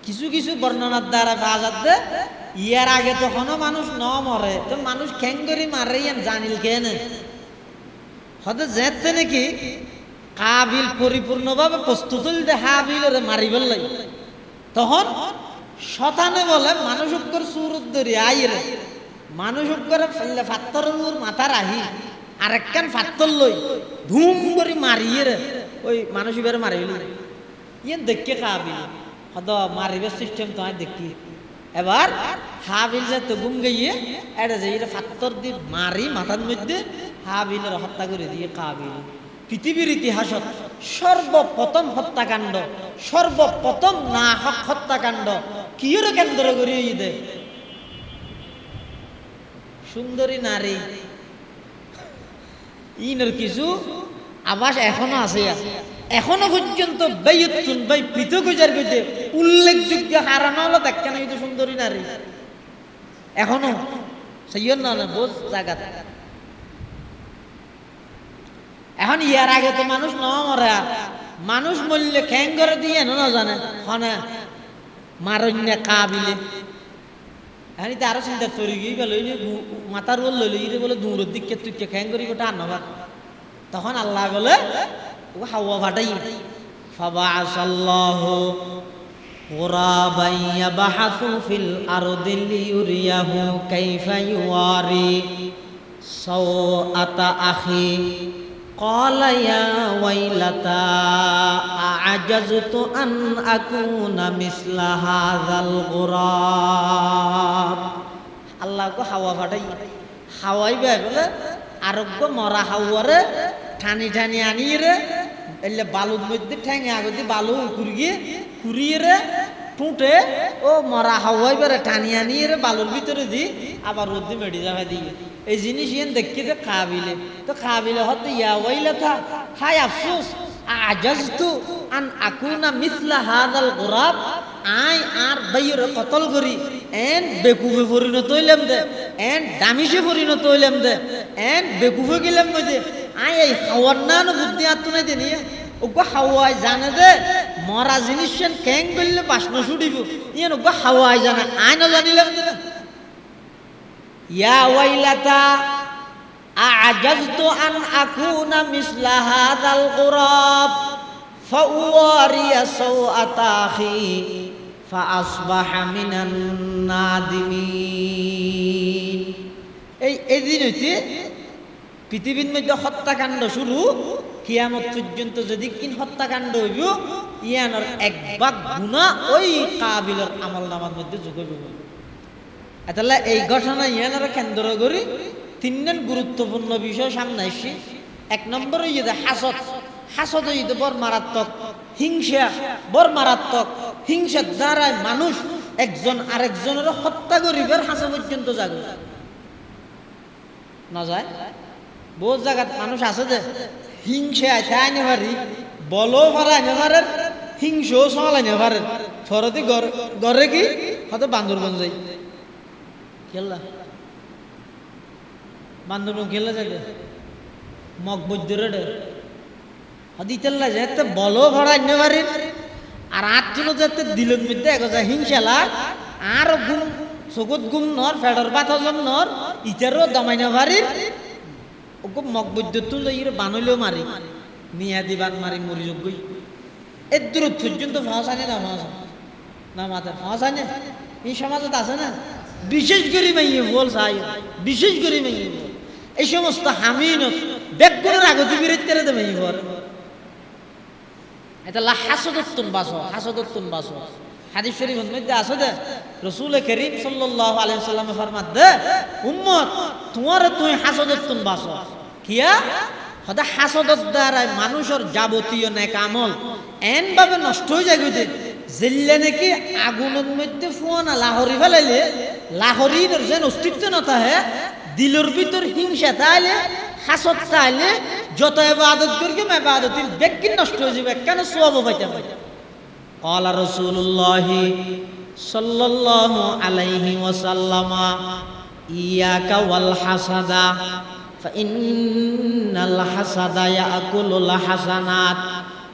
কিছু কিছু বর্ণনার দ্বারা পাওয়া দে ইয়ার আগে তখনও মানুষ ন মরে তো মানুষ খ্যাঙ্গরি মারে ইয়ান জানিল কেন হতে যেতে নাকি কাবিল পরিপূর্ণভাবে প্রস্তুত হইলে হাবিলের মারিবার লাগে তখন শতানে বলে মানুষ উপর সুরত ধরি আইরে মানুষ উপরে ফেললে ফাত্তরের মাথার আহি আরেকখান ফাত্তর লই ধুম করে মারিয়ে রে ওই মানুষ এবারে মারিল ইয়ান দেখে কাবিল হদ মারিবার সিস্টেম তো দেখি এবার হাবিল যে তো গুম গিয়ে এটা যে এটা ফাত্তর দিয়ে মারি মাথার মধ্যে হাবিলের হত্যা করে দিয়ে কাবিল পৃথিবীর ইতিহাসত সর্বপ্রথম হত্যাকাণ্ড সর্বপ্রথম না হক হত্যাকাণ্ড কিয়ের কেন্দ্র করে দে সুন্দরী নারী ইনের কিছু আবাস এখনো আছে এখনো পর্যন্ত বেয়তুন ভাই পৃথক হইজার কইতে উল্লেখযোগ্য হারানো হলো দেখেন এই সুন্দরী নারী এখনো সেইয়ন না বোঝ জায়গা এখন ইয়ার আগে তো মানুষ ন মরে মানুষ মরলে খ্যাং করে দিয়ে না জানে হনে মারণ্যে কাবিলে এখন এটা আরো চিন্তা করি গিয়ে গেল মাথার বল লইলে বলে দূরের দিকে তুই খ্যাং করি গোটা আনবার তখন আল্লাহ বলে ও হাওয়া ফাটাই ফাবাআসাল্লাহু গুরাবান ইয়াবহাসু ফিল আরদি লিইউরিয়াহু কাইফা ইউয়ারি সাওআতা আখি قال يا ويلتى أعجزت أن أكون مثل هذا الغراب আল্লাহ কো হাওয়া ফাটাই হাওয়াই বলে আরোগ্য মরা হাওয়ারে ঠানি ঠানি আনিয়ে রে এলে বালুর মধ্যে ঠ্যাঙে আগতে বালু কুড়িয়ে রে টুটে ও মরা হাওয়াই বেড়ে টানি আনিয়ে রে বালুর ভিতরে দি আবার রোদ্দি মেডি যাবে দিয়ে এই জিনিস ইয়ান দেখি যে কাবিলে তো কাবিলে হতে ইয়া ওয়াইলাতা হায় আফসোস আজাজতু আন আকুনা মিসলা হাদাল গুরাব আই আর বাইরে কতল করি এন বেকুফে পরিণত হইলাম দে এন দামিশে পরিণত হইলাম দে এন বেকুফে গেলাম মধ্যে আই এই হাওয়ার নান বুদ্ধি আত্মনাই দেনি ওগো হাওয়াই জানে দে মরা জিনিস ক্যাং বললে বাসন ছুটিব ইয়ান ওগো হাওয়াই জানে আই না জানিলাম দে ইয়া ওয়াইলাতা আ'জাজতু আন আকুনা মিসলা হাদাল গুরাব ফাউয়ারিয়া সাওআতা আখি ফাআসবাহা মিনান নাদিমিন এই দিন হইতে পৃথিবীর মধ্যে হত্যাকাণ্ড শুরু কিয়ামত পর্যন্ত যদি কিন হত্যাকাণ্ড হইব ইয়ানোর এক ভাগ গুনাহ ওই কাবিলের আমলনামার মধ্যে যোগ হইব তাহলে এই ঘটনা ইয়ানোর কেন্দ্র করে তিনজন গুরুত্বপূর্ণ বিষয় সামনে আসছে এক নম্বর হইতে হাসদ হইতে বড় মারাত্মক হিংসা বড় মারাত্মক হিংসার দ্বারা মানুষ একজন আরেকজনের হত্যা করিবার হাসা পর্যন্ত যাবে না যায় বহু জায়গাত মানুষ আছে যে হিংসা আছে আইনে পারি বলো পারে আইনে পারে হিংসাও সমাল আইনে পারে ফরতি ঘরে কি হয়তো বান্দরবন যাই খেললা বান্দরবন খেললে যাবে মকবুদ্দুরে হদিতেল্লা যেতে বলো ভাড়া আইনে পারি আর আটজন যাতে দিলের মধ্যে এক হিংসালা আর গুণ চকুত গুম নর ফেডর বাতজন নর ইটারও দমাইনা ভারির ওকে মকবুদ্দুত লইর বানইলেও মারি মিয়া দিবান মারি মরি যোগ্যই এর দূরত পর্যন্ত ফাঁসানে না না মাথা ফাঁসানে এই সমাজত আছে না বিশেষ করে মাইয়ে বল চাই বিশেষ করে মাইয়ে বল এই সমস্ত হামিনত বেগুনের আগতি বিরোধী দেবে বল এটা হাসদত্তুন বাসো হাদিস শরীফের মধ্যে আছে দে রাসূল করিম সাল্লাল্লাহু আলাইহি ওয়াসাল্লাম ফরমাত দে উম্মত তোমারে তুই হাসদত্তুন বাসো কিয়া হদা হাসদত দ্বারা মানুষের যাবতীয় নেক আমল এন ভাবে নষ্ট হয়ে যায় গইতে জিল্লে নাকি আগুনের মধ্যে ফোনা লাহরি ফেলাইলে লাহরির যেন অস্তিত্ব না থাকে দিলের ভিতর হিংসা তাইলে হাসদ চাইলে যত ইবাদত করবে ইবাদতের ব্যক্তি নষ্ট হয়ে যাবে কেন সওয়াব পাইতে পারে قال رسول الله صلى الله عليه وسلم إياك والحسد فإن الحسد يأكل الحسنات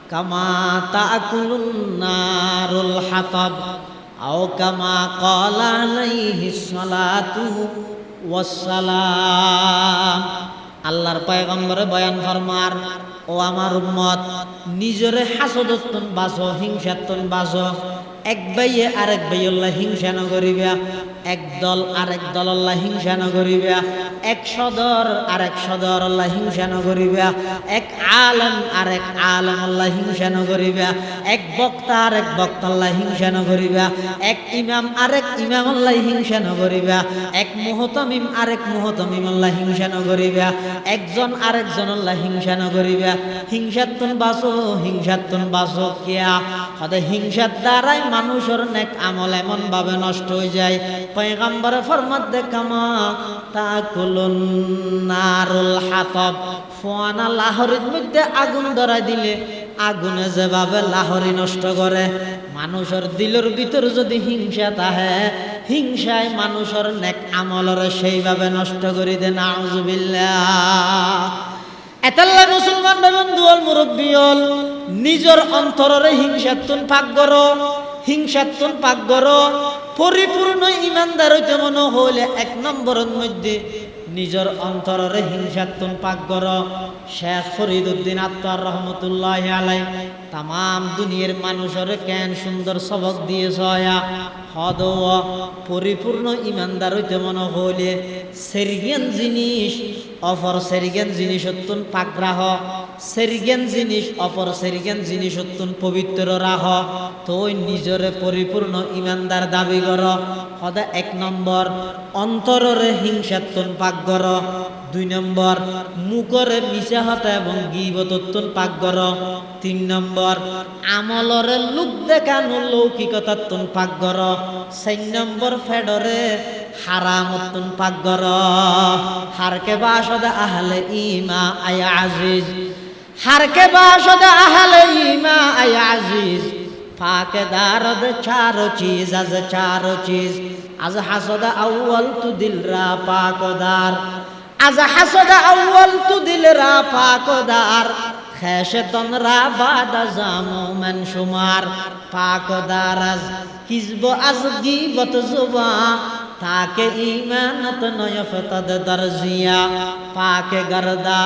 كما تأكل النار الحطب أو كما قال عليه الصلاة والسلام আল্লাহর পয়গম্বর বয়ান ফরমার ও আমার উম্মত নিজরে হাসদতন বাসো হিংসাতন বাসো এক ভাইয়ে আরেক ভাইয়ের হিংসা ন করিবা এক দল আরেক দল হিংসা ন করিবা এক সদর আরেক সদর হিংসা ন করিবা এক আলেম আরেক আলেম হিংসা ন করিবা এক বক্তা আরেক বক্তা হিংসা ন করিবা এক ইমাম আরেক ইমাম হিংসা ন করিবা এক মুহতামিম আরেক মুহতামিম হিংসা ন করিবা একজন আরেকজন হিংসা ন করিবা হিংসাতন বাসো কিয়া হদে হিংসার দ্বারাই মানুষের নেক আমল এমন ভাবে নষ্ট হয়ে যায় পয়গম্বরে ফরমাত দে কামা তাকুলুন নারুল হাতাব ফোয়ানা লাহরির মধ্যে আগুন ধরাই দিলে আগুনে যেভাবে লাহরি নষ্ট করে মানুষের দিলের ভিতর যদি হিংসা থাকে হিংসায় মানুষের নেক আমলের সেইভাবে নষ্ট করে দে নাউজুবিল্লাহ এতাল্লা মুসলমান বন্ধু হল মুরব্বী হল নিজের অন্তরে হিংসাতুন পাক করো পরিপূর্ণ ইমানদার হইতে মনে হইলে এক নম্বরের মধ্যে নিজের অন্তরে হিংসাতুন পাক করো শেখ ফরিদউদ্দিন আত্তার রহমতুল্লাহ আলাইহি তাম দুনিয়ার মানুষের কেন সুন্দর সবক দিয়েছ হদ পরিপূর্ণ ইমানদার হইতে মনে হইলে সেরিগেন জিনিস অপর সেরিগেন জিনিস অত্যন্ত পাক রাহ সেরিগেন জিনিস অপর সেরিগেন জিনিস অত্যন্ত পবিত্র রাহ তো নিজরে পরিপূর্ণ ইমানদার দাবি কর হদা এক নম্বর অন্তরের হিংসাতুন পাক কর দুই নম্বর মুখরে মিছা হতা এবং গীবতত্বন পাক কর তিন নম্বর আমলরে লোক দেখানো লৌকিকতাত্বন পাক কর চার নম্বর ফেডরে হারামত্তন পাক কর হারকে বাসদা আহলে ইমা আয় আজিজ হারকে বাসদা আহলে ইমা আয় আজিজ ফাকে দারদ চারো চিজ আজ হাসদা আউয়াল তু দিল রা পাকদার আজ হাসদা আউয়াল তু দিল রা পাকদার খেশতন রা বাদা জামু মান শুমার পাকদার আজ কিসব আজ গীবত জুবা তাকে ইমানত নয় ফতদ দরজিয়া পাকে গরদা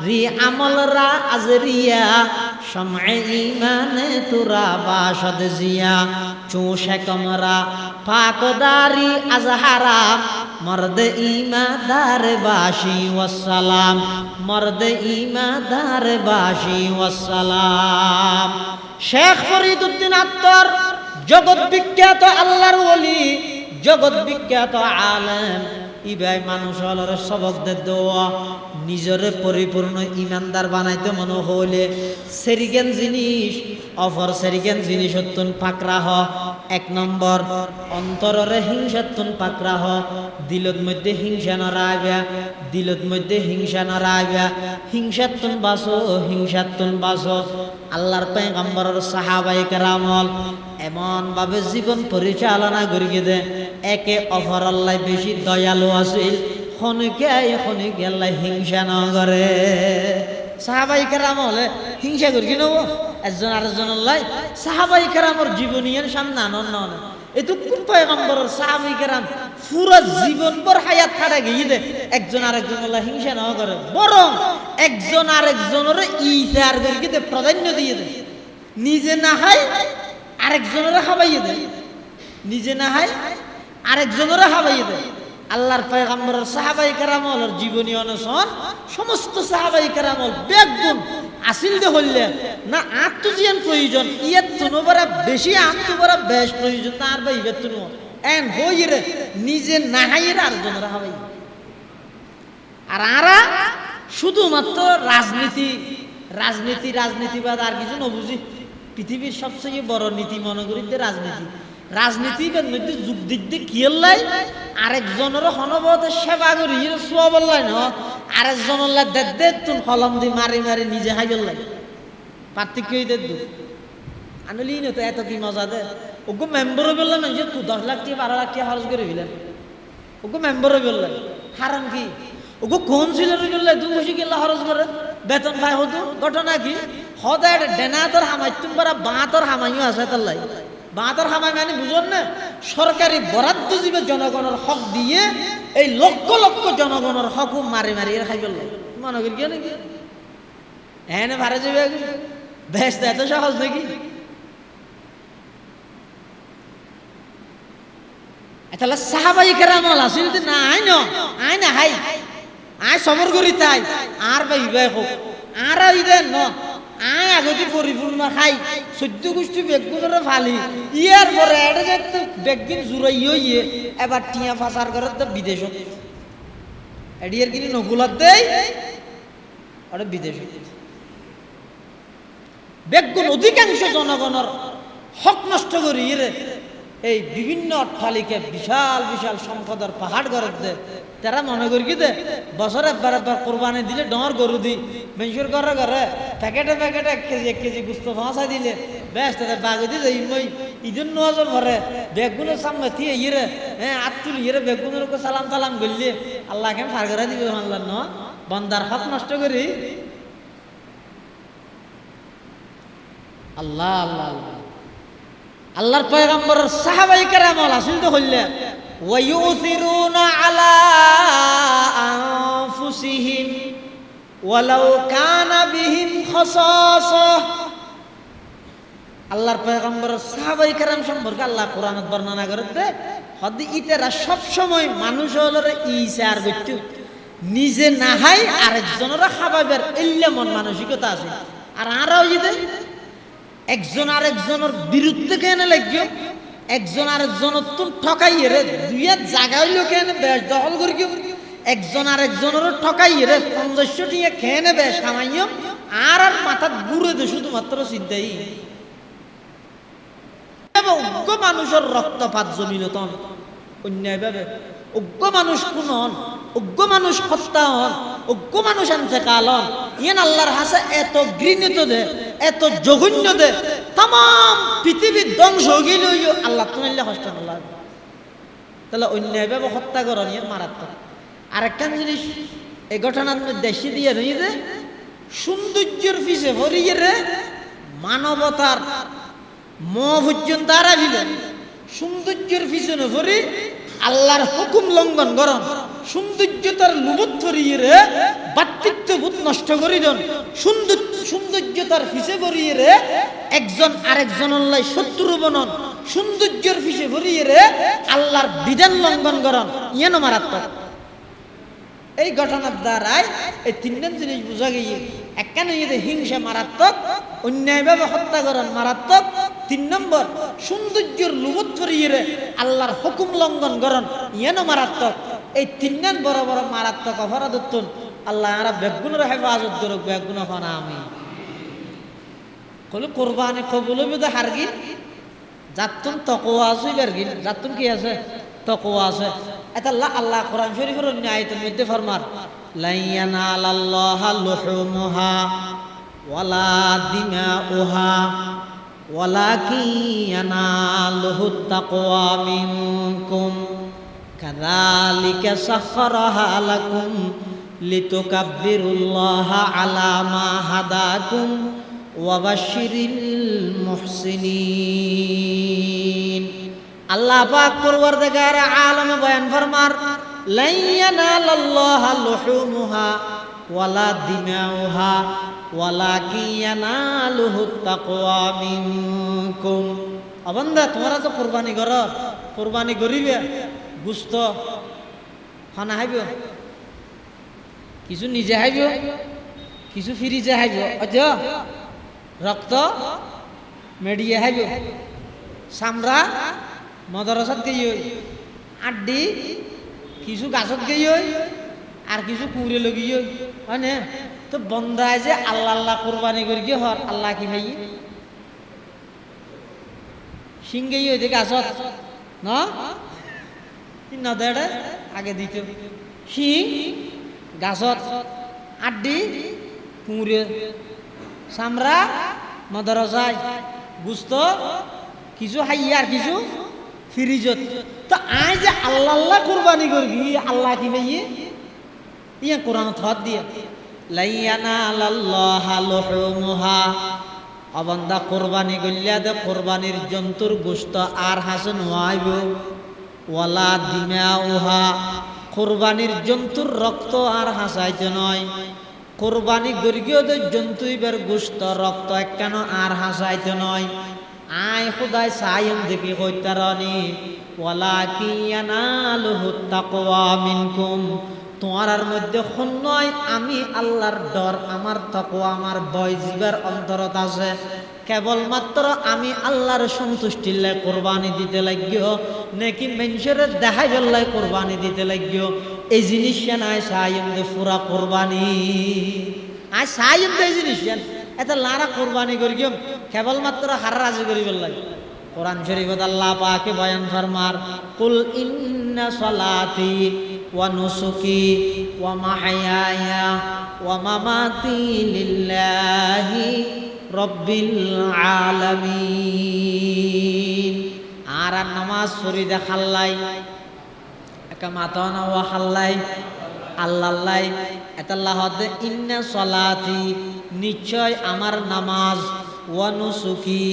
রি আমল রা আজরিয়া শমঈ ইমানে তুরা বাশদ জিয়া চোশে কমরা পাকদারি আজহারা মর্দ ইমাদার বাশি ওয়াসসালাম মর্দ ইমাদার বাশি ওয়াসসালাম শেখ ফরিদউদ্দিন আত্তার জগৎ বিখ্যাত আল্লাহর ওলি জগৎ বিখ্যাত আলেম ইবাই মানুষের সবক দেওয়া নিজরে পরিপূর্ণ ইমানদার বানাইতে মনে হইলে সেরিগেন জিনিস অপর সেরিগেন জিনিস অত্যন্ত পাকরাহ এক নম্বর অন্তরের হিংসাতুন পাকরাহ দিলত মধ্যে হিংসা নরাইবা দিলত মধ্যে হিংসা নরাইবা হিংসাতুন বাসো আল্লাহর পয়গম্বরের সাহাবায়ে কেরামল এমন ভাবে জীবন পরিচালনা করিয়ে দে একে অপর আল্লাহ বেশি দয়ালু আছিল খনিকে আল্লাহ হিংসা ন করে সাহাবাই কেরাম হলে হিংসা করি নেব একজন আরেকজন আল্লাহ সাহাবাই কেরামর জীবনীর সামনে আনন্দ এতো কোন পয়গম্বরের সাহাবাই কেরাম পুরো জীবনভর হায়াত খাড়া গিয়ে দে একজন আরেকজন হিংসা না করে, বরং একজন আরেকজনের ইজার করে দে, প্রাধান্য দিয়ে দে। নিজে না হয় আরেকজনের খাবাইয়ে দেয়, নিজে না হয় আরেকজনের খাবাইয়ে দেয়। আল্লাহর পয়গম্বরের সাহাবায়ে কেরামের জীবনী অনুসরণ সমস্ত সাহাবায়ে কেরামের বেগুন আসিল দে হইলে না আত্মজিয়ান প্রয়োজন, ইয়ের তুনবরা বেশি আত্মবরা বেশ প্রয়োজন না আর বা ইবের তুন এন হইরে নিজে না হাইয়ের আরেকজনের খাবাই। আর আরা শুধুমাত্র রাজনীতিবাদ আর কিছু নবুঝি। পৃথিবীর সবচেয়ে বড় নীতি মনে করি রাজনীতির মধ্যে যুগ দিক দিয়ে কিয়েল্লাই আরেকজনের হনবতে সেবা করি সোয়া বললাই না, আরেকজনের দে তুন কলম দি মারি মারি নিজে হাইল্লাই পার্থক্য আনলি না তো এত কি মজা দে। ওগো মেম্বারও বললাম যে 10 লাখ টাকা 12 লাখ টাকা খরচ করে দিলেন, ওগো মেম্বারও বললেন হারাম কি, ওগো কাউন্সিলর বললে 2 বছর গেলে খরচ করে বেতন পাই হতো। ঘটনা কি সদায় ডেনাতর হামাই তোমরা বাঁতর হামাইও আছে তাল্লাই। বাঁতর হামাই মানে বুঝুন না, সরকারি বরাদ্দ দিবে জনগণের হক দিয়ে এই লক্ষ লক্ষ জনগণের হক মারি মারি খাই ফেলল মনে করি কেন নাকি হ্যাঁ ভাড়া যাবে বেশ এত সহজ নাকি। তাহলে সাহাবাই কেরামল আসিল না আই না হাই আয় সবর করি তাই আর বা ইবাই হোক আর ইদেন ন আয় আগতি পরিপূর্ণ খাই 14 গোষ্ঠী বেগুনের ফালি ইয়ার পরে এটা যে বেগিন জুড়াইও ইয়ে এবার টিয়া ফাঁসার করে তো বিদেশ এডিয়ার কিনি নগুলার দেয় ওটা বিদেশ বেগুন অধিকাংশ জনগণের হক নষ্ট করি রে এই বিভিন্ন অট্টালিকা বিশাল বিশাল সম্পদের পাহাড় করে দে। তারা মনে করি কি দে বছর একবার কোরবানি দিলে ডর গরু দি মেনসুর করে ঘরে প্যাকেটে 1 কেজি গুস্ত ফাঁসাই দিলে বেশ তাদের বাগি দিয়ে যাই মই ঈদের নজর ভরে বেগুনের সামনে থিয়ে ইয়ে হ্যাঁ আত্মুল ইয়ে বেগুনের উপর সালাম করলে আল্লাহ কেন সার করে দিবে মানলাম ন বন্দার হক নষ্ট করি আল্লাহ আল্লাহ আল্লাহ আল্লাহর পয়গম্বরের সাহাবায়ে কেরামল আসিল তো হইলে ওয়ায়ুসিরুনা আলা আনফুসিহিম ওয়ালাউ কানা বিহিম খাসাসা। আল্লাহর পয়গম্বরের সাহাবায়ে কেরাম সম্পর্কে আল্লাহ কোরআনত বর্ণনা করতে হদি ইতারা সব সময় মানুষ হলরে ইসার করতে নিজে না হয় আরেকজনের খাবাইবার ইল্লা মন মানসিকতা আছে। আর আরও যদি একজন আরেকজনের বিরুদ্ধে কেন লাগিও একজন আরেকজনের তুন ঠকাইয়ে রে দুইয়া জায়গা হইলেও কেন বেশ দখল করি একজন আরেকজনের ঠকাইয়ে রে 500 টিয়া খেয়ে নেবে সামান্য আর মাথার ঘুরে দে শুধুমাত্র চিন্তাই অজ্ঞ মানুষের রক্তপাত জমিনতন অন্যায় ভাবে অজ্ঞ মানুষ কোন হন অজ্ঞ মানুষ হত্যা হন অজ্ঞ মানুষ আনতে কালন ইয়েন আল্লাহর হাসে এত ঘৃণিত দে এত জঘন্য দে তাম পৃথিবীর ধ্বংস গেল আল্লাহ তোমার কষ্ট আল্লাহ তাহলে অন্যায় ভাবে হত্যা করেন ইয়ে মারাত্মক। আরেকটা জিনিস এই ঘটনা দেশে দিয়ে নই যে সৌন্দর্যের পিছে ভরিয়ে রে মানবতার পর্যন্ত আরাভিলেন সৌন্দর্যের পিছনে ভরি আল্লাহর হুকুম লঙ্ঘন করন সৌন্দর্যতার লুবত ভরিয়ে রে ভাতৃত্ববোধ নষ্ট করি দেন সৌন্দর্যতার পিছে ভরিয়ে রে একজন আরেকজনের শত্রু বনন সৌন্দর্যের পিছে ভরিয়ে রে আল্লাহর বিধান লঙ্ঘন করন ইয়েন মারাত্মক। এই ঘটনার দ্বারাই এই 3টা জিনিস বোঝা গিয়ে একখানে হিংসা মারাত্মক অন্যায়ভাবে হত্যা করেন মারাত্মক 3 নম্বর সৌন্দর্যের লুবত ফরিয়ে আল্লাহর হুকুম লঙ্ঘন করেন ইয়েনও মারাত্মক। এই 3 বড় বড় মারাত্মক অপরাধ উত্তন আল্লাহ আর বেগুনের হেফাজত করুক বেগুন ফানা আমি কল কোরবানি কবুল বেদে হারগি যাতুন তকওয়া আছে বেরগিন যাতুন কি আছে তকওয়া আছে। এটা আল্লাহ কোরআন শরীফের অন্য আয়াতের মধ্যে ফরমান লা ইয়ানালাল্লাহা লুহুমুহা ওয়ালা দিমাউহা ওয়ালাকিন ইয়ানালুহুত তাকওয়া মিনকুম কাযালিকা সাখখারাহা লাকুম লিতুকাব্বিরুল্লাহা আলা মা হাদাকুম ওয়া বাশশিরিল মুহসিনিন। আল্লাহ পাক পরওয়ারদিগার আলম বয়ান ফরমার লা ইয়ানালাল্লাহা লুহুমুহা ওয়ালা দিমাউহা ওয়ালাকিন ইয়ানালুহুত তাকওয়া মিনকুম। অবন্দা তোমরা তো কুরবানি করো, কুরবানি করিবে গোশত খানা হাইব, কিছু নিজে হাইব, কিছু ফ্রিজে হাইব, রক্ত মেডিয়ে হাইব, চামড়া মদরসাত গেই, আড্ডি কিছু গাছত গেই, আর কিছু কুড়ে লগিয়ে হয় না। তো বন্দায় যে আল্লাহ আল্লাহ কোরবানি করি গিয়ে হর আল্লাহ কি ভাই সিংগেই হইতে গাছত না দেড়ে আগে দিত শিং গাছত, আড্ডি কুড়ে, চামড়া মদরসায়, গুস্ত কিছু হাইয়া আর কিছু ফ্রিজত। তো আই যে আল্লাহ আল্লাহ কুরবানি করবি আল্লাহ কি ভাই ইয়া কোরআন থত দিয়ে লা ইয়ানালাল্লাহা লুহুমুহা। অবন্দা কোরবানি গল্লা দে কোরবানির জন্তুর গোশত আর হাসন হইব, ওয়ালা দিমাউহা কোরবানির জন্তুর রক্ত আর হাসাইতে নয়। কোরবানি গর্গীয় জন্তু এবার গোশত রক্ত কেন আর হাসাইতে নয়। আয় খুদাই সায়ম দেখি কইতারানি ওয়ালাকিন ইয়ানালুহুত তাকওয়া মিনকুম। তোমার মধ্যে কোন নয় আমি আল্লাহর ডর আমার তাকওয়া আমার ভয় জীবের অন্তরত আছে। কেবলমাত্র আমি আল্লাহর সন্তুষ্টির লাই কোরবানি দিতে লাগিও নাকি মানুষের দেখাই বললাই কোরবানি দিতে লাগিও, এই জিনিস নাই সায়ম দে পুরা কোরবানি। আর সায়ম দে জিনিস এত লারা কোরবানি করি কেবলমাত্র হার রাজি করি বললাই। কোরআন শরীফত আল্লাহ পাকে বয়ান ফরমার কুল ইন্না সলাতি ওয়া নুসুকি ওয়া মাহইয়ায়া ওয়া মামাতি লিল্লাহি রব্বিল আলামিন। আর নামাজ পড়িতে খাল্লাই একা মাতা না ওয়া খাল্লাই আল্লাহ এতাল্লাহ ইন্না সলাতি নিশ্চয় আমার নামাজ, ওয়া নুসুকি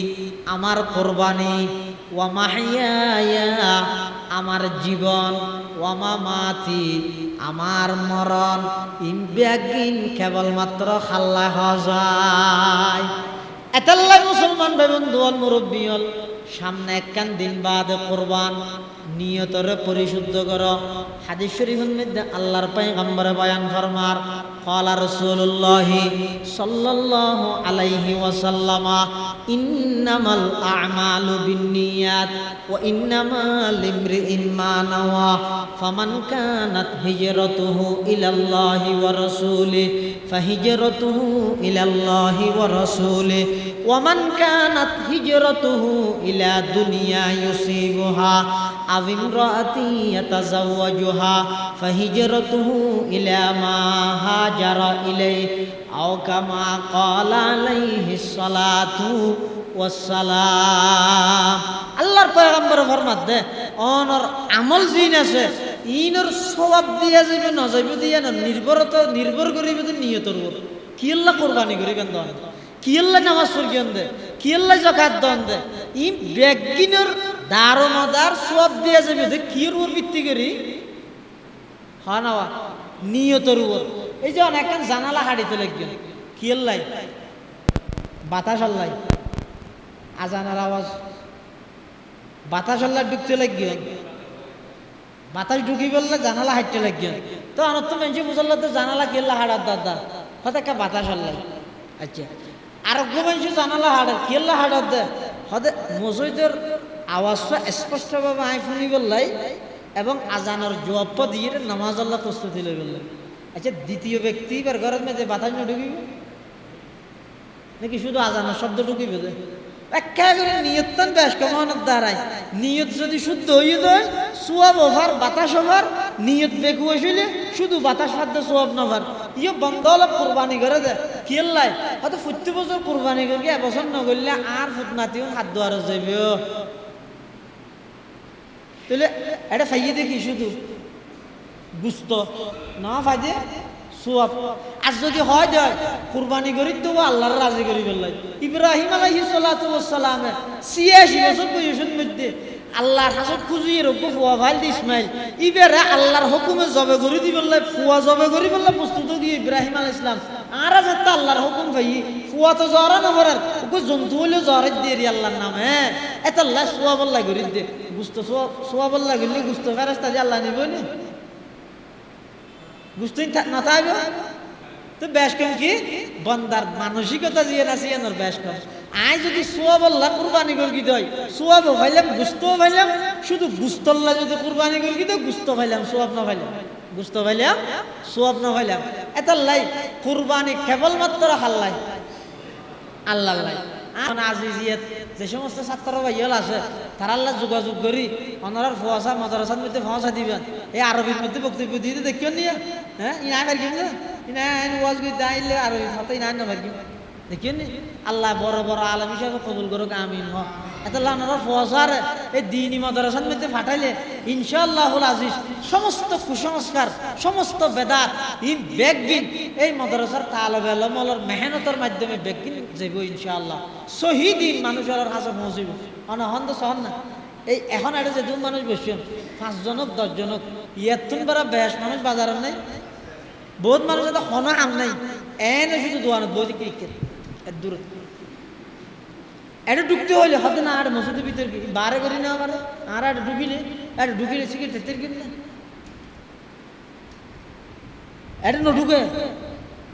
আমার কোরবানি, ওয়া মাহইয়ায়া আমার জীবন, ওয়া মামাতি আমার মরণ ইমবিয়াকিন কেবলমাত্র খাল্লা হজায়। এতাল্লাহ মুসলমান ভাই বন্ধু মুরব্বী হল সামনে একখান দিন বাদ কোরবান নিয়তরে পরিশুদ্ধ করো। হাদিস শরীফের মধ্যে আল্লাহর পয়গম্বর বয়ান ফরমার ক্বালা রাসূলুল্লাহি সাল্লাল্লাহু আলাইহি ওয়াসাল্লাম ইন্নামাল আ'মালু বিন্নিয়াত ওয়া ইন্নামাল লিমরিইন মা নাওয়া ফামান কানাত হিজরাতুহু ইলাল্লাহি ওয়া রাসূলিহি ফাহিজরাতুহু ইলাল্লাহি ওয়া রাসূলিহি ওয়া মান কানাত হিজরাতুহু ইলা দুনিয়া ইউসিবুহা আও ইমরাআতি ইয়াতাযাওয়াজুহা ফাহিজরাতুহু ইলা মা হাজারা ইলাইহি আও কামা ক্বালা আলাইহিস সালাতু ওয়াস সালাম। আল্লাহর পয়গম্বর ফরমাত দে অনর আমল জিন আছে ইনর সওয়াব দিয়া যাবে না যাইবে দিয়া না নির্ভর করিবে নিয়তের উপর। কি আল্লাহ কুরবানি করিবেন দন, কি আল্লাহ নামাজ পড়িবেন দে, কি আল্লাহ যাকাত দেন দে, ই বেগিনর দারোমদার সওয়াব দিয়া যাবে দে কির উপর ভিত্তি করি হানাওয়া নিয়তের উপর। এই যে অনেক জানালা হাড়িতে লাগবেন কি আল্লাহ বাতাস আল্লাহ আজানার আওয়াজ বাতাস আল্লাহ ঢুকতে লাগবে, বাতাস ঢুকি বললে জানালা হাঁটতে লাগবে। তো আমার তো মানুষ বুঝাল্লা তো জানালা কেল্লা হাড়ার দাদা হতে একটা বাতাস আল্লাহ। আচ্ছা আরোগ্য মানুষ জানালা হাড়ার কেল্লা হাড়ার দে হতে মসজিদের আওয়াজটা স্পষ্টভাবে আই শুনি বললাই এবং আজানোর জবাব দিয়ে নামাজ আল্লাহ প্রস্তুতি লই বললেন। আচ্ছা দ্বিতীয় ব্যক্তি এবার ঘরের মধ্যে বাতাস না ঢুকিব নাকি শুধু আজানোর শব্দ ঢুকিব? একেবারে নিয়তন বেশ কমানোর দ্বারাই নিয়ত যদি শুদ্ধ হয়ে যায় সোয়াব ওভার বাতাস ওভার, নিয়ত বেকু আসলে শুধু বাতাস ফাদ্য সোয়াব নভার ইয়ে বন্ধ হলে কোরবানি করে দেয় কি লাই হয়তো 40 বছর কোরবানি করি এবছর নগরলে আর ফুটনাতিও হাত দোয়ার যাবে। তাহলে এটা ফাইয়ে দেখি শুধু গুস্ত না ফাইদে সোয়াব। আর যদি হয় যায় কুরবানি করি তো আল্লাহর রাজি করি বললাই। ইব্রাহিম আলাইহিস সালাতু ওয়াস সালাম 86 বছর বয়সের মধ্যে আল্লাহর হাসত খুঁজিয়ে রোগ্য ফুয়া ভাইল দি ইসমাইল ইবেরে আল্লাহর হুকুমে জবে করি দি বললে ফুয়া জবে করি বললে প্রস্তুত দিয়ে ইব্রাহিম আলাইহিস সালাম আরা যেতে আল্লাহর হুকুম ভাই ফুয়া তো জরা না ভরার ওকে জন্তু হইলে জরে দিয়ে রি আল্লাহর নামে এত আল্লাহ সোয়া বল্লা করি দে গুস্ত সোয়া বল্লা গলি গুস্ত ফেরেশতা দিয়ে আল্লাহ নিব নি গুস্তই না থাকবে তো বেশ কম কি বন্দার মানসিকতা দিয়ে নাসি এনর বেশ কম আই যদি সোয়া বল্লা কুরবানি করি দেয় সোয়াবও ভাইলাম গুস্তও ভাইলাম শুধু গুস্তল্লা যদি কুরবানি করি দেয় গুস্ত ভাইলাম সোয়াব না ভাইলাম গুস্ত ভাইলাম সোয়াব না ভাইলাম এত লাই কুরবানি কেবলমাত্র হাল্লাই আল্লাহ লাই আজিজিয়াত যে সমস্ত ছাত্র ভাইয়াল আছে তারা আল্লাহ যোগাযোগ করি অনারার ফোয়াশা মাদ্রাসার মধ্যে ফোয়াশা দিবেন এই আরবির মধ্যে বক্তব্য দিয়ে দেখিও নিয়ে হ্যাঁ ইনাই পারকিম না ইনাই ওয়াজ করে দাইলে আরবি হাতে ইনাই না পারকিম দেখিও নি আল্লাহ বড় বড় আলম হিসাবে কবুল করুক আমিন হ এত ওনারা ফোয়াশার এই দিনী মাদ্রাসার মধ্যে ফাটাইলে ইনশাআল্লাহুল আজিজ সমস্ত কুসংস্কার সমস্ত বেদাত ইন বেগিন এই মাদ্রাসার তালেবে ইলমের মেহনতের মাধ্যমে বেগিন যাইব ইনশাআল্লাহ শহীদিন মানুষের হাসে পৌঁছিব অনহন্দ সহন না এই এখন এটা যে দুজন মানুষ বসছেন 5 জনক 10 জনক ইয়াতুন বারা বেশ মানুষ বাজারের নাই বহুত মানুষ এটা হনা আম নাই এনে শুধু দোয়ানত বই ক্রিকেট এর দূর এটা ঢুকতে হইলে হতে না আর মসজিদের ভিতর বারে করি না আবার আর এটা ঢুকিলে সিগারেট তেতের কিন না এটা ন ঢুকে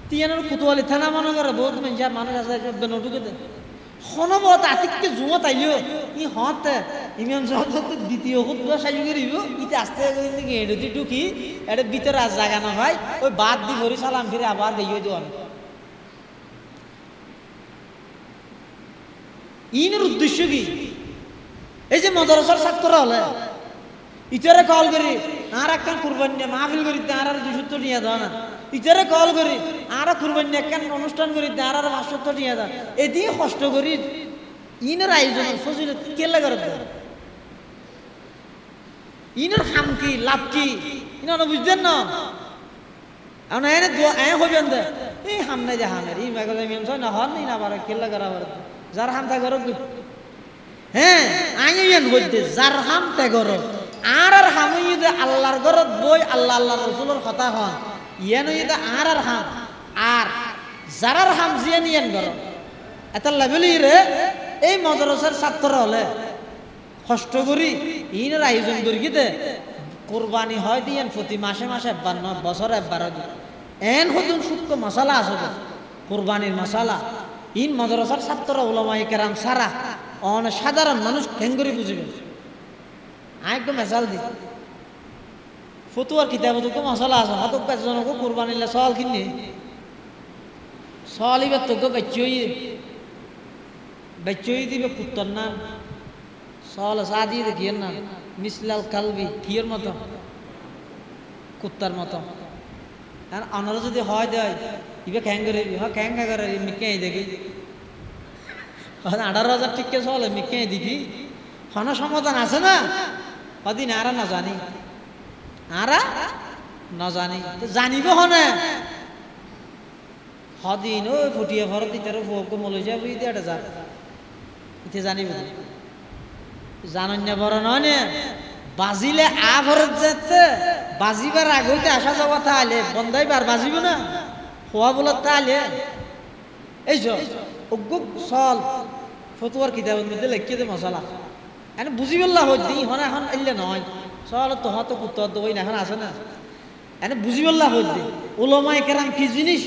তিয়ানোর কুতুয়ালি থানা মনে করে বহুত মানুষ আছে ন ঢুকে দে হনবত আতিককে জুয়া তাইলেও ই হতে ইমাম সাহেব দ্বিতীয় খুতবা সাজু করিব ইতে আস্তে করে এডি ঢুকি এটা ভিতরে আর জায়গা না হয় ওই বাদ দি ভরি সালাম ফিরে আবার দেইও দোয়ান ইনের উদ্দেশ্য কি এই যে মাদ্রাসার ছাত্ররা হলে ইতারে কল করি আর একখান কুরবানি মাহফিল করি আর 200 নিয়ে দাও না ইতারে কল করি আর কুরবানি একখান অনুষ্ঠান করি আর 500 নিয়ে দাও এদিকে কষ্ট করি ইনের আয়োজন ফজিলত কেলা করে ইনের হাম কি লাভ কি ইনা বুঝছেন না আমরা এনে দোয়া এ হবেন দে এই হাম নাই যে হামের ই মেঘলে মিম না হন না আবার কেলা করা আবার যার হাম তা করো হ্যাঁ আইন হইতে যার হাম তা করো আর হামইদে আল্লাহর ঘরত বই আল্লাহ আল্লাহর রাসূলের কথা হন ইয়ানইদে আর হাম আর যারার হাম জিয়ান ইয়ান করো এত লাভলি রে এই মাদ্রাসার ছাত্র হলে কষ্ট করি ইনের আয়োজন করি কিতে কুরবানি হয় দিয়েন প্রতি মাসে মাসে 52 বছরে 12 দিন এন হতুন সূক্ষ্ম মশালা আছে কুরবানির মশালা ইন মাদ্রাসার ছাত্র উলামায়ে কেরাম সারা অন সাধারণ মানুষ কেঙ্গরি বুঝিবে একদম মেসাল দি ফতুয়ার কিতাবত তো মশালা আছে হতক পাঁচজনক কুরবানিলে সওয়াল কিনে সওয়াল ইবে তো বাচ্চই দিবে পুত্তর নাম সওয়াল সাদি দেখিয়েন না মিসলাল কালবি কিয়ের মতো কুত্তার মতো আর অনারা যদি হয় দেয় ইবে খ্যাং করে হ্যাঁ খ্যাং খা করে মিকে দেখি 18,000 টিকে চলে মিকে দেখি হন সমাধান আছে না কদিন আরা না জানি আরা না জানি জানিব হনে হদিন ওই ফুটিয়ে ভরত ইতার ফুকো মলে যাব ইতে এটা যা ইতে জানিব জানন্য বড় নয় বাজিলে আ ভরত যেতে বাজিবার আগতে আসা যাওয়া তাহলে বন্দাইবার বাজিব না হওয়া বলত তাহলে এই যে অজ্ঞ সল ফতুয়ার কিতাবের মধ্যে লিখিয়ে দে মশলা এনে বুঝি বললা হইতি হন এখন এলে নয় সল তো হত কুত্তর দই না এখন আছে না এনে বুঝি বললা হইতি উলামায়ে কেরাম কি জিনিস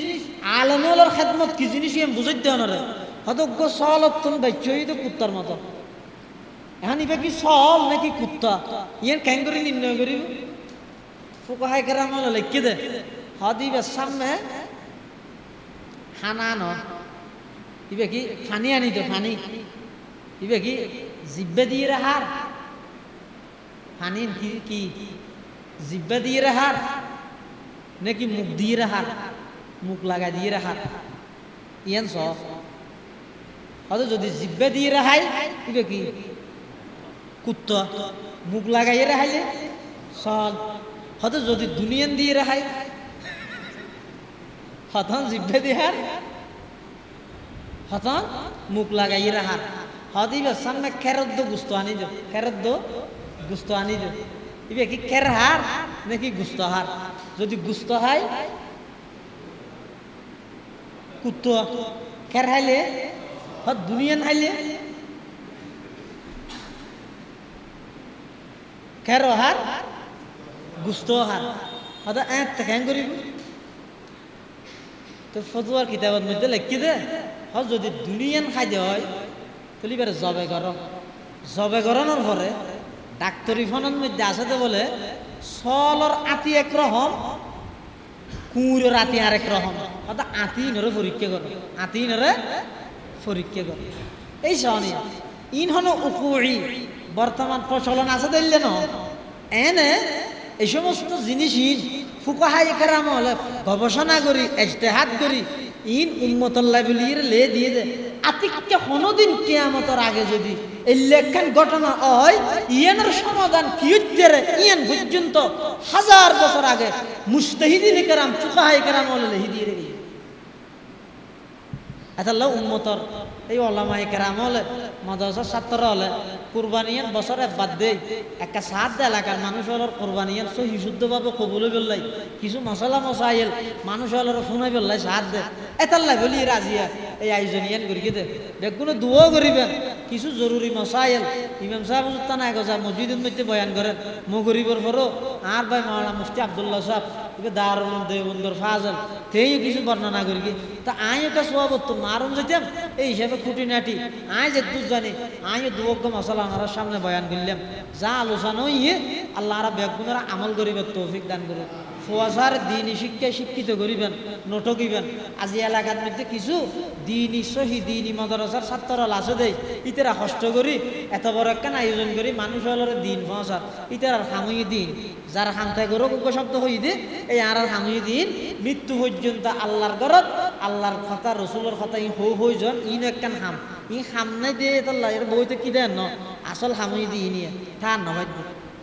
আলেমুলের খেদমত কি জিনিস এম বুঝাইতে হনরে হতজ্ঞ সল তুন বাচ্চই তো কুত্তার মতো এখন ইবে কি সল নাকি কুত্তা ইয়ান কেন করে নির্ণয় করিব ফুকাহায়ে কেরাম লিখিয়ে দে হদিবের সামনে হানানো ইবে কি ফানি আনি তো ফানি ইবে কি জিব্বে দিয়ে রাহার ফানি কি কি জিব্বে দিয়ে রাহার নাকি মুখ দিয়ে রাহার মুখ লাগা দিয়ে রাহার ইয়ান সব হয়তো যদি জিব্বে দিয়ে রাহাই ইবে কি কুত্তা মুখ লাগাইয়ে রাহাইলে সল হয়তো যদি দুনিয়ান দিয়ে রাহাই হতন জিব্বে দিহার হতন মুখ লাগাই রাহার হদিবে সামনে খেরদ্দ গুস্ত আনি যো খেরদ্দ গুস্ত আনি যো ইবে কি খের হার নাকি গুস্ত হার যদি গুস্ত হয় কুত্তো খের হাইলে হদ দুনিয়ান হাইলে খের হার গুস্ত হার হদা কেন করিব তো ফতুয়ার কিতাবের মধ্যে লিখি দে হজ যদি দুনিয়ান খাইতে হয় তাহলে এবার জবে গরনের পরে ডাক্তারি ফোনের মধ্যে আছে বলে সলর আতি একরকম কুঁড়ের আতি আরেক রকম অর্থাৎ আতি নরে পরীক্ষা করে আতি নরে পরীক্ষা করে এই সহনীয় ইন হন উকুড়ি বর্তমান প্রচলন আছে দিলে ন এনে এই সমস্ত জিনিসই ফুকাহাই কেরাম হলে গবেষণা করি ইজতিহাদ করি ইন উম্মতুল্লাহ বলিয়ে লে দিয়ে দে আতিককে কোনোদিন কিয়ামতের আগে যদি এই লেখান ঘটনা হয় ইয়ানের সমাধান কি হচ্ছে রে ইয়ান পর্যন্ত হাজার বছর আগে মুস্তাহিদিন কেরাম ফুকাহাই কেরাম হলে লেহি দিয়ে রে আল্লাহ উম্মতর এই ওলামায়ে কেরাম হলে মাদ্রাসার ছাত্র হলে কুরবানিয়ান বছরে বাদ দেই একটা সাত এলাকার মানুষ হলোর কুরবানিয়ান সহি শুদ্ধভাবে কবুল বেল্লাই কিছু মশলা মশাইল মানুষ হলোর শুনাই বেল্লাই সাত দে এতাল্লাই বলি রাজিয়া এই আয়োজন ইয়ান করি দে বেগুনো দুও করিবেন কিছু জরুরি মশাইল ইমাম সাহেব হুজুর না এগোজা মসজিদের মধ্যে বয়ান করেন মো গরিবর পরও আর ভাই মাওলানা মুফতি আব্দুল্লাহ সাহেব দারুল দেওবন্দর ফাজল তেইও কিছু বর্ণনা করি তা আই একটা সোয়াবত মারুন যেতাম এই হিসাবে খুঁটিনাটি আয় যে দূর জানি আমিও দুবজ্ঞ মশলা আমার সামনে বয়ান করলাম যা আলোচনা ইয়ে আল্লাহ আর বেগুনের আমল করিবেন তৌফিক দান করুন ফোয়াশার দিনই শিক্ষায় শিক্ষিত করিবেন নটকিবেন আজি এলাকার মধ্যে কিছু দিনই সহি দিনই মাদ্রাসার ছাত্ররা লাসে দেয় ইতারা কষ্ট করি এত বড় একটা আয়োজন করি মানুষ হলের দিন ফোয়াশার ইতার হামুই দিন যার হামতায় করো কুক শব্দ হই দে এই আর হামুই দিন মৃত্যু পর্যন্ত আল্লাহর গরত আল্লাহর কথা রসুলের কথা ই হই জন ইন একখান হাম ই হাম নাই দিয়ে তাল্লাহ এর বইতে কি দেন ন আসল হামুই দিয়ে নিয়ে ঠান নয়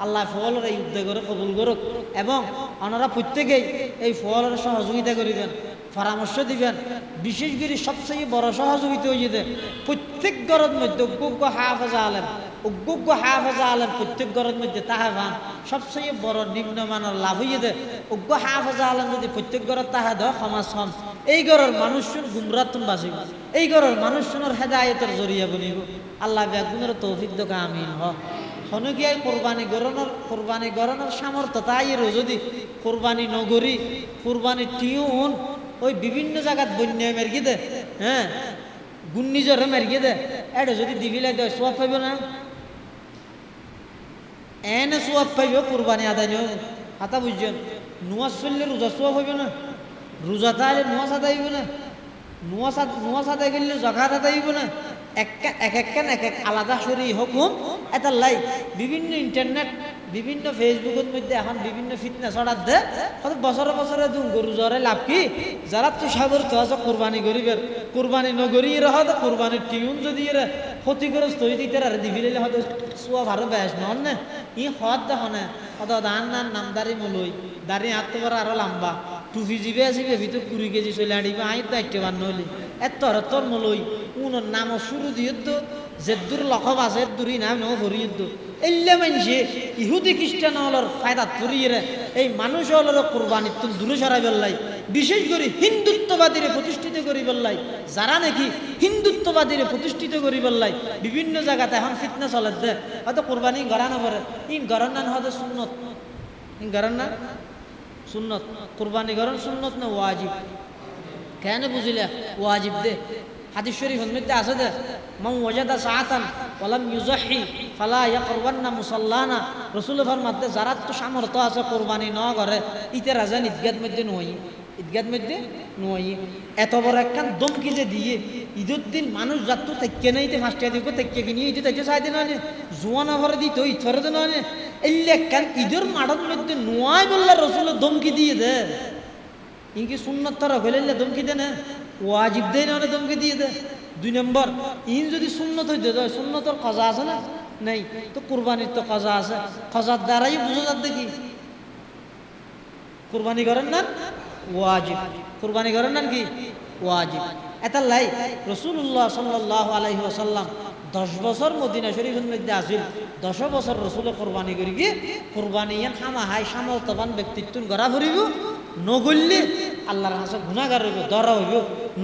আল্লাহ ফলের এই উদ্যোগ করে কবুল করুক এবং ওনারা প্রত্যেকেই এই ফলের সহযোগিতা করিবেন পরামর্শ দিবেন বিশেষ করে সবচেয়ে বড় সহযোগিতা হয়ে যেতে প্রত্যেক ঘরের মধ্যে অজ্ঞ হাফেজা আলেম প্রত্যেক ঘরের মধ্যে তাহাবান সবচেয়ে বড় নিম্নমানের লাভ হয়ে যেতে অজ্ঞ হাফেজা আলেম যদি প্রত্যেক ঘরের তাহা দেয় সমাজ হন এই ঘরের মানুষজন গুমরাতুন বাঁচিব এই ঘরের মানুষজনের হেদায়তের জরিয়া বনিব আল্লাহ বেগুনের তৌফিক দোকা আমিন হ হনুকিয়ায় কোরবানি গরনের সামর্থ্য তাই যদি কোরবানি নগরী কোরবানি টিউন ওই বিভিন্ন জায়গাত বন্যা মেরগি দে হ্যাঁ ঘূর্ণিঝড়ে মেরগি দে এটা যদি দিবিলাই দেয় সোয়াব পাইব না এনে সোয়াব পাইব কোরবানি আদায় নিও হাতা বুঝছেন নুয়াজ ফেললে রোজা সোয়াব হইব না রোজা তাহলে নুয়াজ আদায় হইব না নুয়াজ আদায় করলে জকাত আদায় হইব না এক এক আলাদা শরী হুকুম এটা লাই বিভিন্ন ইন্টারনেট বিভিন্ন ফেসবুকের মধ্যে এখন বিভিন্ন ফিটনেস অর্ডার দেয় বছরে বছরে দুম গরু জ্বরে লাভ কি যারা তো সাগর তো আছে কোরবানি করিবেন কোরবানি নগরী রহ কোরবানির টিউন যদি এরা ক্ষতিগ্রস্ত হয়ে দিতে আর দিবিলে হয়তো সোয়া ভালো বেশ নন না ই হদ দেখো না অত ধান নামদারি মলই দাঁড়ি হাত তোমার আরো লম্বা টুফি জিবে আসিবে ভিতর 20 কেজি চলে আনিবে আই দায়িত্ববান নইলে তোর মলই উনোর নাম শুরু দিয়ে তো জেদ্দুর লখব আছে দূরই নাম ন ভরিয়ে তো এল্লে মানছে ইহুদি খ্রিস্টান হলর ফায়দা ধরিয়ে এই মানুষ হলর কোরবানির তুল দূরে সরাই বেল্লাই বিশেষ করে হিন্দুত্ববাদীরে প্রতিষ্ঠিত করি বেল্লাই যারা নাকি হিন্দুত্ববাদীরে প্রতিষ্ঠিত করি বেল্লাই বিভিন্ন জায়গাতে এখন ফিটনেস হলে দে হয়তো কোরবানি গড়ানো পরে ইন গড়ান না হয়তো সুন্নত ইন গড়ান না সুন্নত কোরবানি গড়ান সুন্নত না ওয়াজিব কেন বুঝিলে ওয়াজিব দে হাদিস শরীফের মধ্যে আছে যে মান ওয়াজাদা সাআতান ওয়ালাম ইউযাহি ফালা ইয়াকরবান্না মুসাল্লানা রাসূল ফরমাতে যারা তো সামর্থ্য আছে কুরবানি না করে ইতে রাজান ঈদগাহ মধ্যে নয় এত বড় একখান দমকি যে দিয়ে ঈদের দিন মানুষ যাত তাইকে নাইতে ফাস্টিয়া দিব তাইকে কিনি ঈদে তাইতে চাই দিন না জুয়ানা ভরে দিত ঈদ ফরে দিন না এল্লে একখান ঈদের মাঠের মধ্যে নয় বললা রাসূল দমকি দিয়ে দে ইনকি সুন্নত তারা হইলে দমকি দে না ওয়াজিব দেয় না দমকি দিয়ে দে 2 নম্বর ইন যদি সুন্নত হইতে দেয় সুন্নতর কাজা আছে না নেই তো কুরবানির তো কাজা আছে কাজার দ্বারাই বুঝা যাচ্ছে কি কুরবানি করেন না ওয়াজিব কুরবানি করেন না কি ওয়াজিব এটা লাই রাসূলুল্লাহ সাল্লাল্লাহু আলাইহি ওয়াসাল্লাম 10 বছর মদিনা শরীফের মধ্যে আসিল, 10 বছর রসুলে কোরবানি করি গিয়ে কোরবানি ইয়ান হামা হাই সামর্থবান ব্যক্তিত্ব গড়া ফুরিব, নগল্যে আল্লাহর হাসে গুণাগার হইব, ধরা হইব,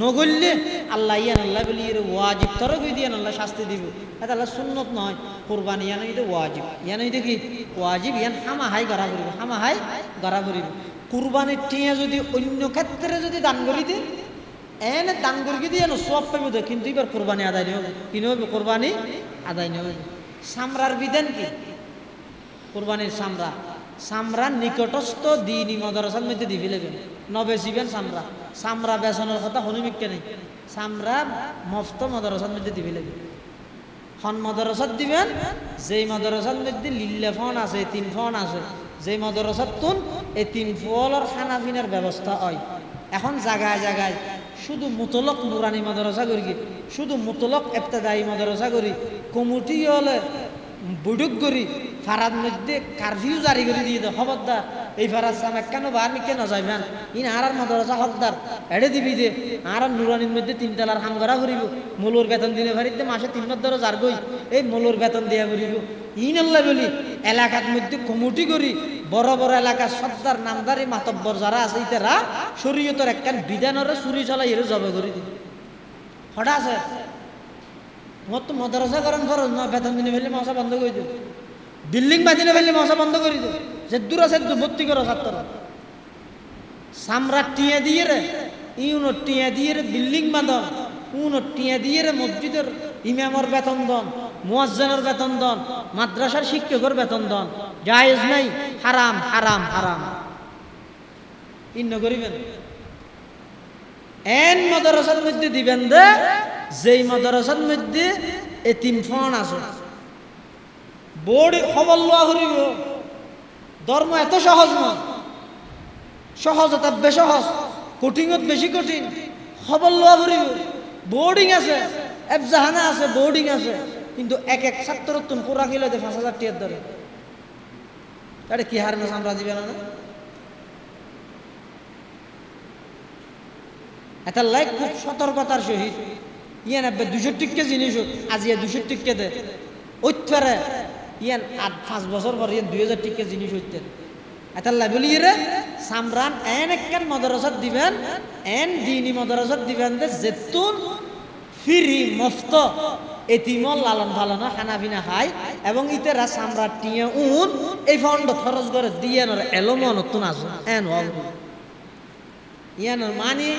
নগল্যে আল্লাহ ইয়ান আল্লাহ বলি ওয়াজিব তর কই দিয়ে আল্লাহ শাস্তি দিব। এটা আল্লাহ সুন্নত নয়, কোরবানি ইয়ান হইতে ওয়াজিব, ইয়ান হইতে কি ওয়াজিব, ইয়ান হামা হাই গড়া ফুরিব, হামা হাই গড়া ফুরিব। কোরবানির টিয়া যদি অন্য ক্ষেত্রে যদি দান করি দে এনে দান করি দিয়ে সব পাইব, কিন্তু এবার কোরবানি আদায় নেই হবে, কিনে হবে কোরবানি আদায় নেই হবে। সামরার বিধান কি? কোরবানির সামরা, সামরার নিকটস্থ দিনই মাদ্রাসার মধ্যে দিবি লেবেন, নবেছিবেন সামরা, সামরা বেচনের কথা হনুমিককে নেই, সামরা মফত মাদ্রাসার মধ্যে দিবি লেবেন। হন মাদ্রাসাত দিবেন যেই মাদ্রাসার মধ্যে লিল্লা ফোন আছে, 3 ফোন আছে, যেই মাদ্রাসাত তুন এই 3 ফলের খানা পিনার ব্যবস্থা হয়। এখন জায়গায় জায়গায় শুধু মুতলক নুরানি মাদ্রাসা করি, শুধু মুতলক ইবতেদায়ী মাদ্রাসা করি, কমিটি হলে বৈঠক করি, ফারাদ মধ্যে কারফিউ জারি করে দিয়ে দেয়, খবরদার এই ফারাদ সামেক কেন বার কেন যাইবেন, ইন আর মাদ্রাসা হকদার এড়ে দিবি দে, আর নুরানির মধ্যে 3 তালার হাম করা করিব, মূলর বেতন দিলে ফারিতে মাসে 3 মাস ধরে যার গই এই মূলর বেতন দিয়া করিব। ইন আল্লাহ বলি এলাকার মধ্যে কমিটি করি, বড় বড় এলাকার সর্দার নামদারি মাতব্বর যারা আছে ইতারা শরীয়তের একখান বিধানের চুরি চলাই এর জবে করে দিই। হঠাৎ আছে মোর তো মাদ্রাসা করেন খরচ না, বেতন দিনে ফেললে মশা বন্ধ করে দিও, বিল্ডিং বাঁধিলে ফেললে মশা বন্ধ করে দিও, যে দূর আছে ভর্তি করো ছাত্র। সামরা টিয়া দিয়ে রে ইউনো টিয়া দিয়ে রে বিল্ডিং বাঁধন, উনো টিয়া দিয়ে রে মসজিদের ইমামর বেতন দন, মুয়াজ্জিনের বেতন দন, মাদ্রাসার শিক্ষকের বেতন দন, জায়েজ নাই, হারাম হারাম হারাম। ইন্ন করিবেন এন মাদ্রাসার মধ্যে দিবেন দে যেই মাদ্রাসার মধ্যে এই 3 ফোন আছে, বোর্ড খবর লওয়া করিব। ধর্ম এত সহজ না, সহজতা বেসহজ, কঠিনত বেশি কঠিন, খবর লওয়া করিব। বোর্ডিং আছে, এফজাহানা আছে, বোর্ডিং আছে, কিন্তু এক এক ছাত্র তুন পুরা কিলো 5,000 টিয়ার ধরে, তাহলে কি হার মাস আমরা দিবেন না? এটা লাইক খুব সতর্কতার সহিত ইয়ান 200 টিকা জিনিস আজিয়া 200 টিকা দে ওইটারে ইয়ান 5 বছর পর ইয়ান 2000 টিকা জিনিস হইতেন। এটা বলি রে সামরান এন একখান মাদ্রাসাত দিবেন, এন দিনী মাদ্রাসাত দিবেন দে যেতুন ফ্রি মফত এতিমল লালন পালন খানা পিনা খাই, এবং ইতারা সামরার টিয়া উন এই ফান্ড খরচ করে দিয়ে এলোমন নতুন আসুন এন ইয়ান মানি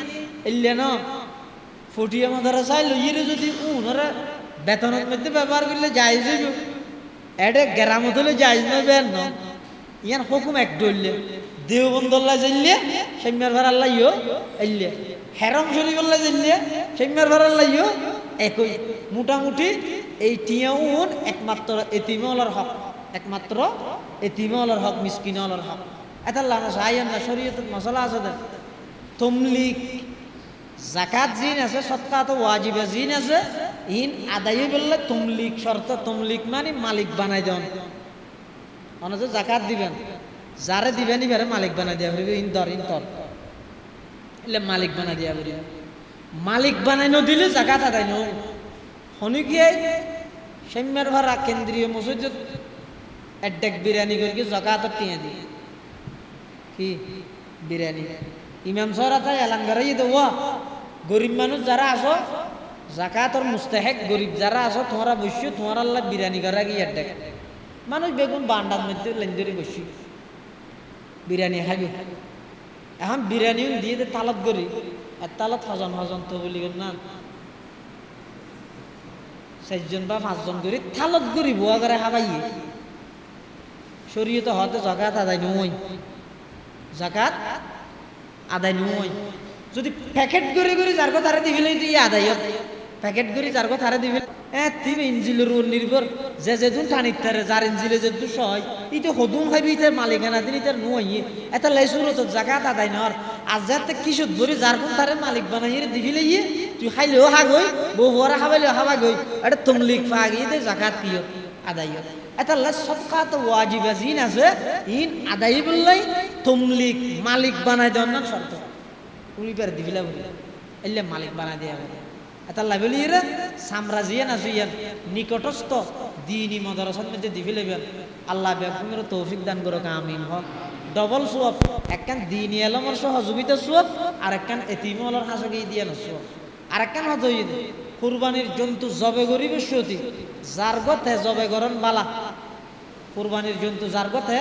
এলে ন ফটিয়া মাদ্রাসায় লইয়ে যদি উনরে বেতনের মধ্যে ব্যবহার করলে যাইজ হইব, এডে গ্রামত হলে যাইজ নেবেন ন। ইয়ান হুকুম এক ডললে দেওবন্দল্লা জানলে সেমিয়ার ভার আল্লাহ ইয়ো এলে, হেরম শরীফল্লা জানলে সেমিয়ার ভার আল্লাহ ইয়ো একই। মোটামুটি এই টিয়া উন একমাত্র এতিমলার হক, একমাত্র এতিমলার হক, মিসকিনলার হক। এটা লানা সাইয়ান না শরীয়ত মশলা আছে দে তমলিক জাকাত জিন আছে, সৎকা তো ওয়াজিবে জিন আছে, ইন আদায় বললে তমলিক শর্ত, তমলিক মানে মালিক বানাই দেন। অনেক জাকাত দিবেন, যারে দিবেন এবারে মালিক বানাই দিয়া পারবে, ইন দর ইন তর এলে মালিক বানাই দিয়া পারবে। মালিক বানাই দিলে জাকাত আদায় ন শনিকিয়ে সেম্যার ভাড়া কেন্দ্রীয় মসজিদ এডেক বিরিয়ানি করি জাকাত টিয়া দি কি বিরিয়ানি ইমাম সাহেব তাই এলান করাই দেওয়া গরিব মানুষ যারা আসো জাকাতর মুস্তাহেক গরিব যারা আসো তোমারা বসছো, তোমার আল্লাহ বিরিয়ানি করা গিয়ে এডেক মানুষ বেগুন বান্ডার মধ্যে লেনদেরি বসি বিরিয়ানি খাবি। এখন বিরিয়ানি দিয়ে তালত করি আর তালত হজন হজন তো বলি না 4 জন বা 5 জন করি তালত করি বুয়া করে খাবাইয়ে শরীয়তে হতে জাকাত আদায় নয়, জাকাত আদায় নয়। যদি প্যাকেট করে করে যার কথা হারে দিবিলে ইয়ে আদায় প্যাকেট করে যার কথা হারে দিবিলে তিন ইঞ্জিলের উপর নির্ভর, যে যেদিন টানিত থাকে যার ইঞ্জিলে যেদু সহায় ইটা হদুন খাইবি ইতার মালিকানা দিন ইতার নয় এটা লাইসুরত জাকাত আদায় নর। আর যাতে কিশোর ধরে যার কোন তারে মালিক বানাই দিবিলে ইয়ে তুই খাইলেও হাগই বউ বরা খাবাইলেও হাবা গই, এটা তমলিক পাগি দে জাকাত কিয় আদায়। এটা সৎকা তো ওয়াজিবা জিন আছে, ইন আদায় বললাই তমলিক মালিক বানাই দেওয়ার না শর্ত উনি পেরে দিবিলা বলি এলে মালিক বানাই দেওয়া বলে এটা লাইবেলিয়ে সাম্রাজিয়ে না জুইয়েন নিকটস্থ দিনই মাদ্রাসার মধ্যে দিবি লেবেন আল্লাহ বেগুনের তৌফিক দান করুক আমিন হক ডবল সোয়াব একখান দিনই এলমর সহযোগিতা সোয়াব আর একখান এতিমলর হাসকে দিয়ে না সোয়াব আর একখান হতইন কুরবানির জন্তু জবে গরিবের সতী যার গথে জবে গরণ বালা কুরবানির জন্তু যার গথে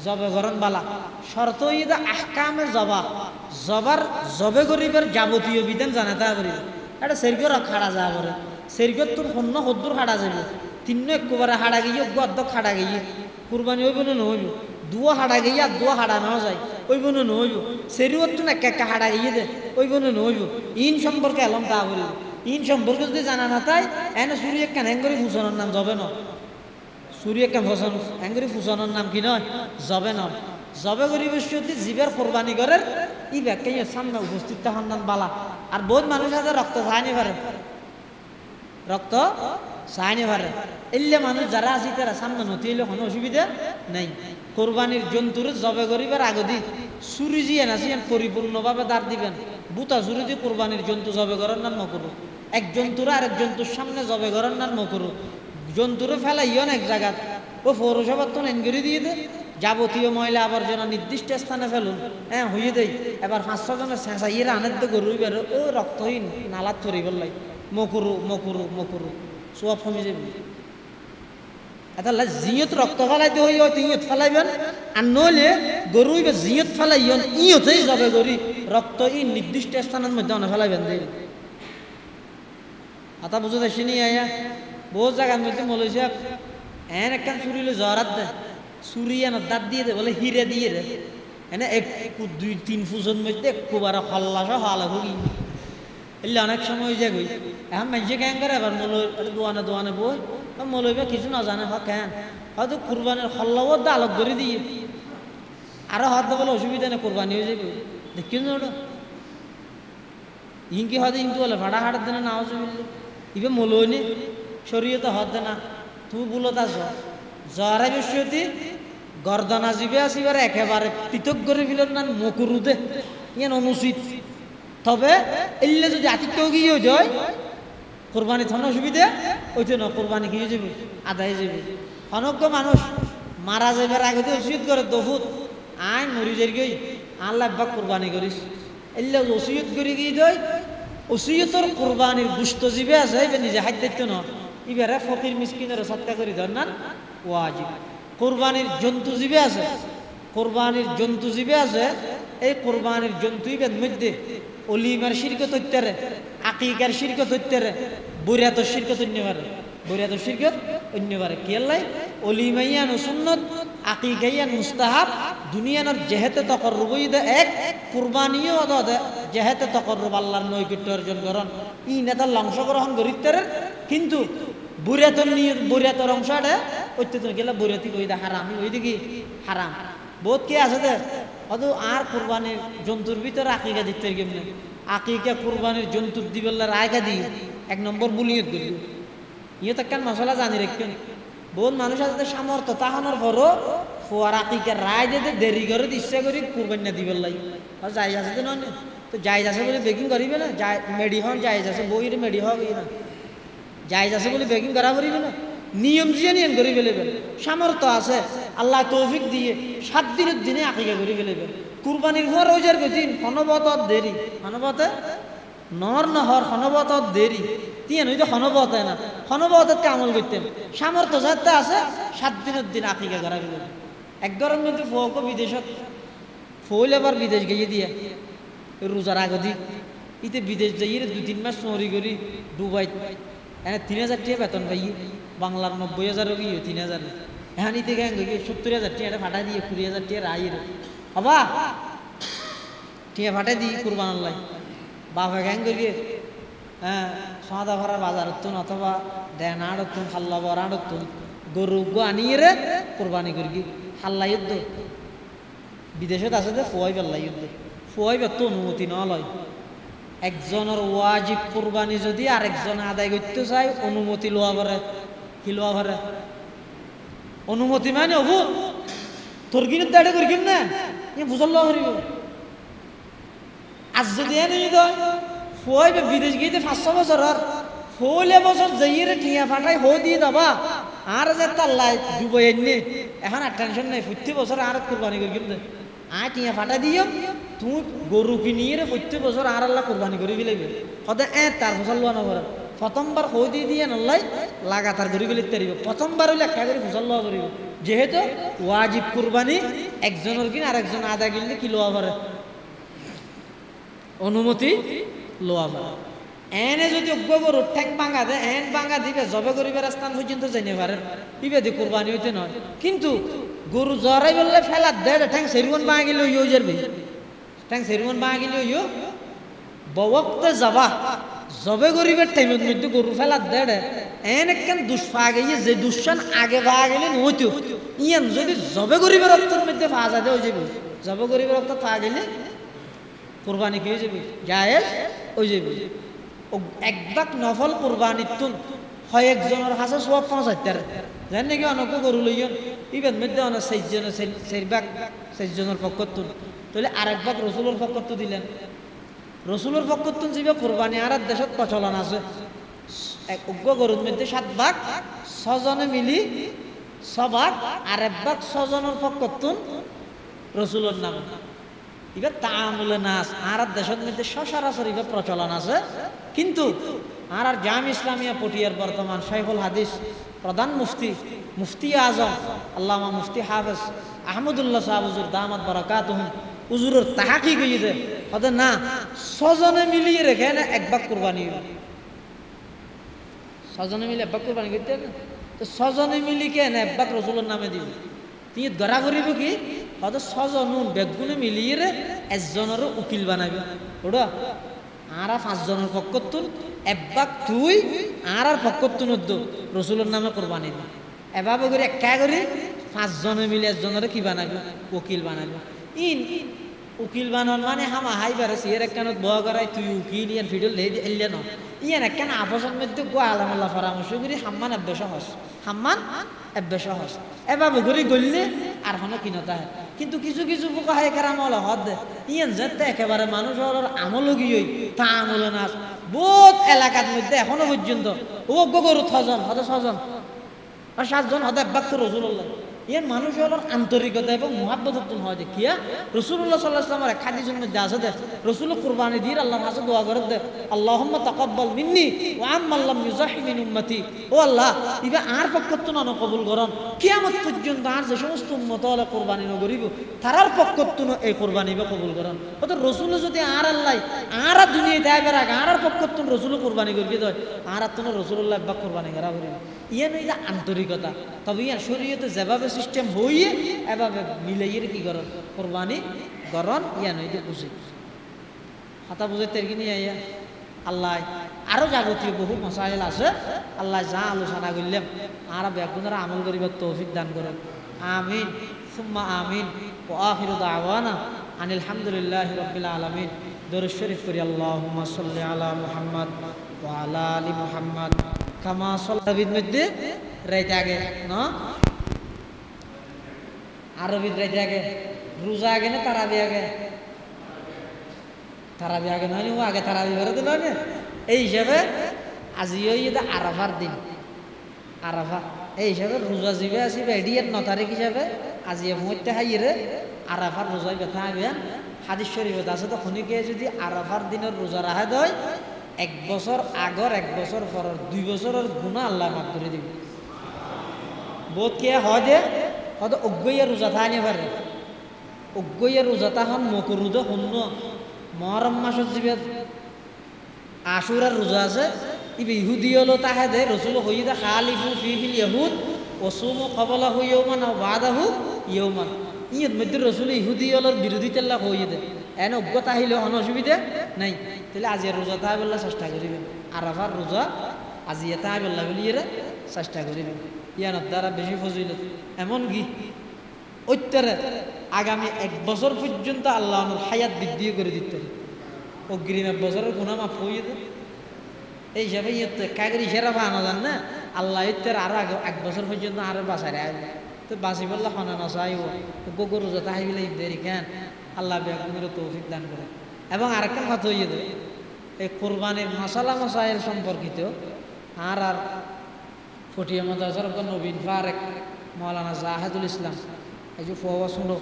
জবে গরণ বালা শর্ত ঈদ আহকামে জবার জবে গরিবের যাবতীয় বিধান জানাতে হবে এটা সেরগর খাড়া যা করে সেরগর তোর হন্য হদ্দুর হাড়া যাবে তিন একবারে হাড়া গিয়ে গদ্দ খাড়া গিয়ে কুরবানি হইব না নহইব দুয়া হাড়া গিয়ে আর দুয়া হাড়া নেওয়া যায় ওইব না নহইব সেরিও তো না একা হাড়া গিয়ে দে ওইব না নহইব ইন সম্পর্কে এলম তা বলিব ইন সম্পর্কে যদি জানা না তাই এনে সুরি একখান হ্যাঙ্গরি ফুসনের নাম যাবে না সুরি একখান ফসন হ্যাঙ্গরি ফুসনের নাম কি নয় যাবে না জবে গরিবের সত্যি জীবের কোরবানি করার ই ব্যাখ্যাই সামনে উপস্থিত তখন বালা আর বহুত মানুষ আছে রক্ত চায়নি পারে রক্ত চায়নি পারে এলে মানুষ যারা আছে তারা সামনে নথি এলে কোনো অসুবিধা নেই কোরবানির জন্তুর জবে গরিবের আগদি চুরি জিয়ে না জিয়ান পরিপূর্ণভাবে দাঁড় দিবেন বুতা চুরি দিয়ে কোরবানির জন্তু জবে করার নাম নকরু এক জন্তুর আরেক জন্তুর সামনে জবে করার নাম নকরু জন্তুরে ফেলাইও না এক জায়গা ও পৌরসভার তো এনগরি দিয়ে দে যাবতীয় ময়লা আবর্জনা নির্দিষ্ট স্থানে ফেলুন হ্যাঁ হইয়ে দেয় এবার 5-6 জনের চেঁচাইয়ের আনের তো গরু বেরো ও রক্তহীন নালাত ধরি বললাই মকুরু মকুরু মকুরু সব কমে যাবে এটা জিয়ত রক্ত ফেলাইতে হই ইয়ত ফেলাইবেন আর নইলে গরু জিয়ত ফেলাইন ইয়তেই যাবে গরি রক্ত ই নির্দিষ্ট স্থানের মধ্যে অনেক ফেলাইবেন দেয় এটা বুঝে দেখি আয়া বহুত জায়গার মধ্যে মলেছে এন একখান চুরিলে জরাত দেয় চুরি এনে দাঁত দিয়ে দে বলে হিরে দিয়ে দে এনে 1-2-3 ফুসের মধ্যে একবার হল্লাসা হওয়া ভুগি এলে অনেক সময় যে গই এখন মানুষে কেন করে এবার দোয়ানে বই মলইবে কিছু না জানে কেন হয়তো কুরবানির হল্লাও আলোক করে দিয়ে আরো হাত বলে অসুবিধা নেই কোরবানি হয়ে যাবে দেখি না ওটা ইনকি হয়তো ইনকি বলে ভাড়া হাড়ার দেনা না অসুবিধা ইবে মলইনি শরীয়তে হাত দে না তুমি বলত আস জরা বিষয়টি গর্দনা জীবে আসিবার একেবারে পৃথক করে ফেলেন না মকুরুদে ইয়ান অনুচিত তবে এলে যদি আতিথ্য গিয়ে যায় কোরবানি থানো অসুবিধা ওইটা না কোরবানি গিয়ে যাবে আদায় যাবে অনজ্ঞ মানুষ মারা যাবার আগে ওসিয়ত করে দফুত আইন মরি যাই গই আল্লাহ বা কোরবানি করিস এলে ওসিয়ত করে গিয়ে যায় ওসিয়তর কোরবানির গুস্ত জীবে আছে এবার নিজে হাত দায়িত্ব না এবারে ফকির মিসকিনের সৎকা করে ধর না ওয়াজিব কোরবানির জন্তু জীবে আছে কোরবানির জন্তু জীবে আছে এই কোরবানির জন্তু ইবের মধ্যে অলিমার শিরকত হইতারে আকিকার শিরকত হইতারে বৈরাতর শিরকত অন্যবারে বৈরাতর শিরকত অন্যবারে কি আল্লাহ অলিমাইয়ান সুন্নত আকিকাইয়ান মুস্তাহাব দুনিয়ার যেহেতু তকররুব ইদা এক কুরবানিও আদা যেহেতু তকররুব আল্লাহর নৈকট্য অর্জন করন ই নেতার অংশগ্রহণ করিতারে কিন্তু বৈরাতর নিয়ে বৈরাতর অংশটা অত্যন্ত গেলে বৈরাতি ওইটা হারাম ওইটা কি হারাম বহুত কে আছে দে অত আর কোরবানির জন্তুর ভিতরে আকিকা দিতে কেমনে আকিকা কোরবানির জন্তুর দিবেল্লার আয়কা দিয়ে 1 নম্বর বুলিয়ত দিল ইয়ে তো কেন মশলা জানি রাখতেন বহুত মানুষ আছে সামর্থ্য তাহানোর পরও ফোয়ার আকিকার রায় দিতে দেরি করে ইচ্ছা করি কোরবানি দিবেল্লাই আর যাই আছে তো নয় তো যাই আছে বলে বেকিং করিবে না যাই মেডি হন যাই আছে বইয়ের মেডি হবে না যাই আছে বলে বেকিং করা করিবে না নিয়ম দিয়ে নিয়ম করে ফেলেবেন সামর্থ্য আছে আল্লাহ তৌফিক দিয়ে 7 দিনের দিনে আকিকা করে ফেলেবেন কুরবানির পর রোজার দিন হনবত দেরি হনবতে নর নহর হনবত দেরি তিন হইতে হনবত না হনবতকে আমল করতেন সামর্থ্য যাতে আছে 7 দিনের দিন আকিকা করা ফেলেবেন এক গরম মধ্যে ফোক বিদেশত ফইল আবার বিদেশ গিয়ে দিয়ে রোজার আগদি ইতে বিদেশ যাই 2-3 মাস চুরি করি ডুবাই এনে 3000 টাকা বেতন পাই বাংলার 90,000 গিয়ে 3000 এখন ইতে গ্যাং 70,000 টাকা ফাটাই দিয়ে 20,000 টাকা রাইয়ের হবা ঠিক ফাটাই দিই কুরবান আল্লাহ বাপে গ্যাং করিয়ে হ্যাঁ সদা ভরা বাজার হতুন অথবা দেন আড়তুন হাল্লা বর আড়তুন গরু গো আনিয়ে রে কোরবানি করি হাল্লা যুদ্ধ বিদেশত আছে যে ফোয়াই বেল্লা যুদ্ধ ফোয়াই বেত অনুমতি ন লয় একজনের ওয়াজিব কোরবানি যদি আরেকজন আদায় করতে চায় অনুমতি লওয়া করে কি লওয়া করে অনুমতি মানে হবু তোর কিনে দাঁড়ে করি কিন না বুঝল লওয়া করিব আজ যদি এনে ফুয়াই বিদেশ গিয়ে 500 বছর আর হলে বছর যাইয়ে টিয়া ফাটাই হো দিয়ে দাবা আর যে তাল্লাই ডুবাই এনে এখন আর টেনশন নাই 50 বছর আর কুরবানি করে কিন্তু টিয়া ফাটা দিও তুমি গরু কিনিয়ে 50 বছর আর আল্লাহ কুরবানি করে ফেলাইবে সদায় তার ফসল লোয়া নগর প্রথমবার হো দিয়ে নল্লাই লাগাতার ঘুরি ফেলিতে পারিব প্রথমবার হইলে একটা করে ফসল লোয়া করিব যেহেতু ওয়াজিব কুরবানি একজনের কিন আর একজন আধা কিনলে কি লোয়া পারে অনুমতি লোয়া পারে এনে যদি গরু ঠ্যাং ভাঙা দেয় এন ভাঙা দিবে জবে করিবার স্থান পর্যন্ত যাইতে পারে ইবে দি কুরবানি হইতে নয় কিন্তু গরু জরাই বললে ফেলার দেয় ঠ্যাং সেরুন ভাঙা গেলে ইয়ে যাবে ঠ্যাং সেরুন ভাঙা গেলে ইয়ে বক্তে যাবা জবে করিবার টাইমের মধ্যে গরু ফেলার দেয় এন একখান দুষ্পা গিয়ে যে দুঃসান আগে ভাঙা গেলে নইতো ইয়ান যদি জবে করিবার রক্তের মধ্যে ফা যাবে হয়ে যাবে জবে করিবার রক্ত ফা গেলে কুরবানি খেয়ে যাবে জায়েজ হয়ে যাবে একবাক নফল কুরবানি তুন হয় একজনের হাসে সব 75 জানেন নাকি অনেক গরু লইয়ন ইবেন মধ্যে অনেক 6 জনের পক্ষ তুন তাহলে আরেকবার রসুলের পক্ষ তো দিলেন রসুলের পক্ষ তুন যাবে কুরবানি আর দেশত প্রচলন আছে এক উগ্র গরুর মধ্যে 7 ভাগ 6 জনে মিলি 6 ভাগ আর একবার 6 জনের পক্ষ তুন রসুলের নাম এবার তামুলে নাচ আর দেশের মধ্যে সচরাচর এবার প্রচলন আছে কিন্তু আর জাম ইসলামিয়া পটিয়ার বর্তমান শাইখুল হাদিস প্রধান মুফতি আজম আল্লামা মুফতি হাফেজ আহমদুল্লাহ সাহেব হুজুর দামাত বারাকাতুহুম হুজুরের তাহাকি গইয়ে হতে না 6 জনে মিলিয়ে রেখে না একবার কুরবানি 6 জনে মিলে একবার কুরবানি করতে না তো 6 জনে মিলি কে না একবার রাসূলের নামে দিবে তিনি ধরা করিব কি হয়তো 6 জন বেগুনে মিলিয়ে একজনের উকিল বানাবে ওটা আর 5 জনের পক্ষ তুন একবার তুই আর পক্ষ তুন রসুলের নামে কোরবানি দি এভাবে করে একটা করে 5 জনে মিলে একজনের কি বানাবে উকিল বানাবে উকিল বানান মানে হামা হাই বাড়াছি এর একখানত বয়া করাই তুই উকিল ইয়ান ফিডল লেই এলে ন ইয়ান একখান আপসের মধ্যে গো আলামাল্লাহ পরামর্শ করি হাম্মান আব্বে সহজ এভাবে করে গললে আর হনো কিনতা হয় কিন্তু কিছু কিছু পোকা হয় কার আমল হদ ইয়ান যেতে একেবারে মানুষের আমল গিয়ে তা আমল না বহুত এলাকার মধ্যে এখনো পর্যন্ত ও গরু 6 জন হতে 6 জন আর 7 জন হতে একবার তো রসুল্লাহ ইয়ার মানুষের আন্তরিকতা এবং মহাব্বত হয় দেখিয়া রাসূলুল্লাহ সাল্লাল্লাহু আলাইহি ওয়াসাল্লামের এক হাদিসের মধ্যে আছে যে রাসূল কুরবানি দিয়ে আল্লাহর কাছে দোয়া করে দে আল্লাহুম্মা তাকাব্বাল মিন্নি ওয়া আম্মান লাম ইউজাহি মিন উম্মতি ও আল্লাহ ইবা আর পক্ষত না কবুল করন কিয়ামত পর্যন্ত আর যে সমস্ত উম্মত হলে কুরবানি ন করিব তারার পক্ষত না এই কুরবানি বা কবুল করন অত রাসূল যদি আর আল্লাহ আর দুনিয়াতে আইবার আগে আর পক্ষত রাসূল কুরবানি করিবে দয় আর তো রাসূলুল্লাহ বা কুরবানি করা করিবে ইয়ান এই যে আন্তরিকতা তবে ইয়ার শরীয়তে যেভাবে সিস্টেম হইয়ে এভাবে মিলাইয়ের কি করেন কোরবানি গরন ইয়ান হইতে বুঝি হাতা বুঝাইতে কিনি ইয়া আল্লাহ আরো যাবতীয় বহু মাসাইল আছে আল্লাহ যা আলোচনা করলাম আর বেগুনারা আমল করিবার তৌফিক দান করেন আমিন সুম্মা আমিন ওয়া আখিরু দাওয়ানা আনিল হামদুলিল্লাহি রাব্বিল আলামিন দরুদ শরীফ করি আল্লাহুম্মা সাল্লি আলা মুহাম্মদ ওয়া আলা আলি মুহাম্মদ কামা সাল্লাবির মধ্যে রাইতে আগে না আরবির রাইতে আগে রোজা আগে না তারাবি আগে নয় ও আগে তারাবি বেরোতে নয় এই হিসাবে আজি আরাফার দিন আরাফা এই হিসাবে রোজা জিবে আসিবে এডিয়ার 9 তারিখ হিসাবে আজি মধ্যে হাইয়ে আরাফার রোজায় ব্যথা আইবে হাদিস শরীফত আছে তো খনিকে যদি আরাফার দিনের রোজা রাখা দেয় 1 বছর আগর 1 বছর পর 2 বছরের গুনাহ আল্লাহ মাফ করে দিবে বহুত কে হয় যে হয়তো অজ্ঞইয়া রোজা থাকতে পারে অজ্ঞইয়া রোজা তখন মকরুদ শূন্য মহরম মাসের জীবে আশুরার রোজা আছে ইবে ইহুদি হলো তাহে দে রসুল হইয়ে দে খালিফু ফিহিল ইয়াহুদ ওসুমু ক্বাবলাহু ইয়াওমান আও বাদাহু ইয়াওমান ইয়ের মধ্যে রসুল ইহুদি হলোর বিরোধিতা হইয়ে দে এন অজ্ঞতা হইলে অন অসুবিধা নাই তাহলে আজি রোজা তাই বললে চেষ্টা করিবেন আরাফার রোজা আজি তাই বললা বলিয়ে চেষ্টা করিবেন ইয়ানোর দ্বারা বেশি ফজিলত এমন কি অত্যারে আগামী 1 বছর পর্যন্ত আল্লাহ হায়াত বৃদ্ধি করে দিতে অগ্রিম 1 বছরের গুনাহ মাফ হয়ে দেয় এই হিসাবে কাগরি সেরা ভানো জান না আল্লাহ ইত্যার আরো 1 বছর পর্যন্ত আরো বাঁচায় আসবে তো বাঁচি বললে খানা না চাইব গরু যত হাইবিলে দেরি কেন আল্লাহ বেগুনের তৌফিক দান করে এবং আরেকটা কথা হইয়ে দেয় এই কোরবানির মশালা মশাইল সম্পর্কিত আর ফটিয়া মাদ্রাসার নবীন ফারেক মৌলানা জাহেদুল ইসলাম এই যে ফোয়া শুনো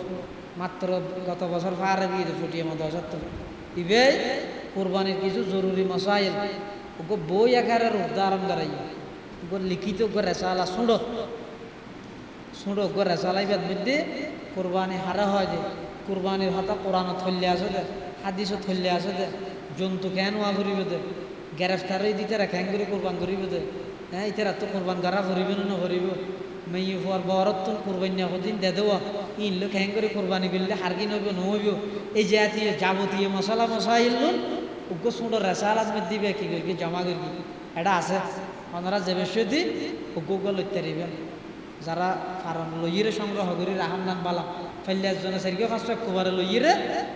মাত্র গত বছর ফারে গিয়ে ফটিয়া মাদ্রাসার তো ইবে কোরবানির কিছু জরুরি মশাইল ওকে বই আকারের উদাহরণ দাঁড়াই ওকে লিখিত করে রেসালা শুনো শুনো করে রেসালাইবার মধ্যে কোরবানি হারা হয় যে কোরবানির হতা কোরআনত থল্লে আছে দে হাদিসও থল্লে আছে দে জন্তু কেন ওয়া করিবে দে গ্রেফতারই দিতে রেখেন করে কোরবান করিবে দে হ্যাঁ ইতারা তো কোরবান করা করিবে না করিব মেয়ে হওয়ার বরত কোরবানি দিন দে দেওয়া ইন লোক হ্যাং করে কোরবানি করলে হারকি নইব নহইব এই জাতীয় যাবতীয় মশলা মশাইল উগ্র সুন্দর রেসালাত মধ্যে দিবে কি করবি জমা করবি এটা আছে ওনারা যে বিষয় দি উগ্র লইতে পারিবেন যারা কারণ লইয়েরে সংগ্রহ করি রাহান দান বালা ফাইলিয়ার জন্য সেরকে ফার্স্ট একবারে লইয়েরে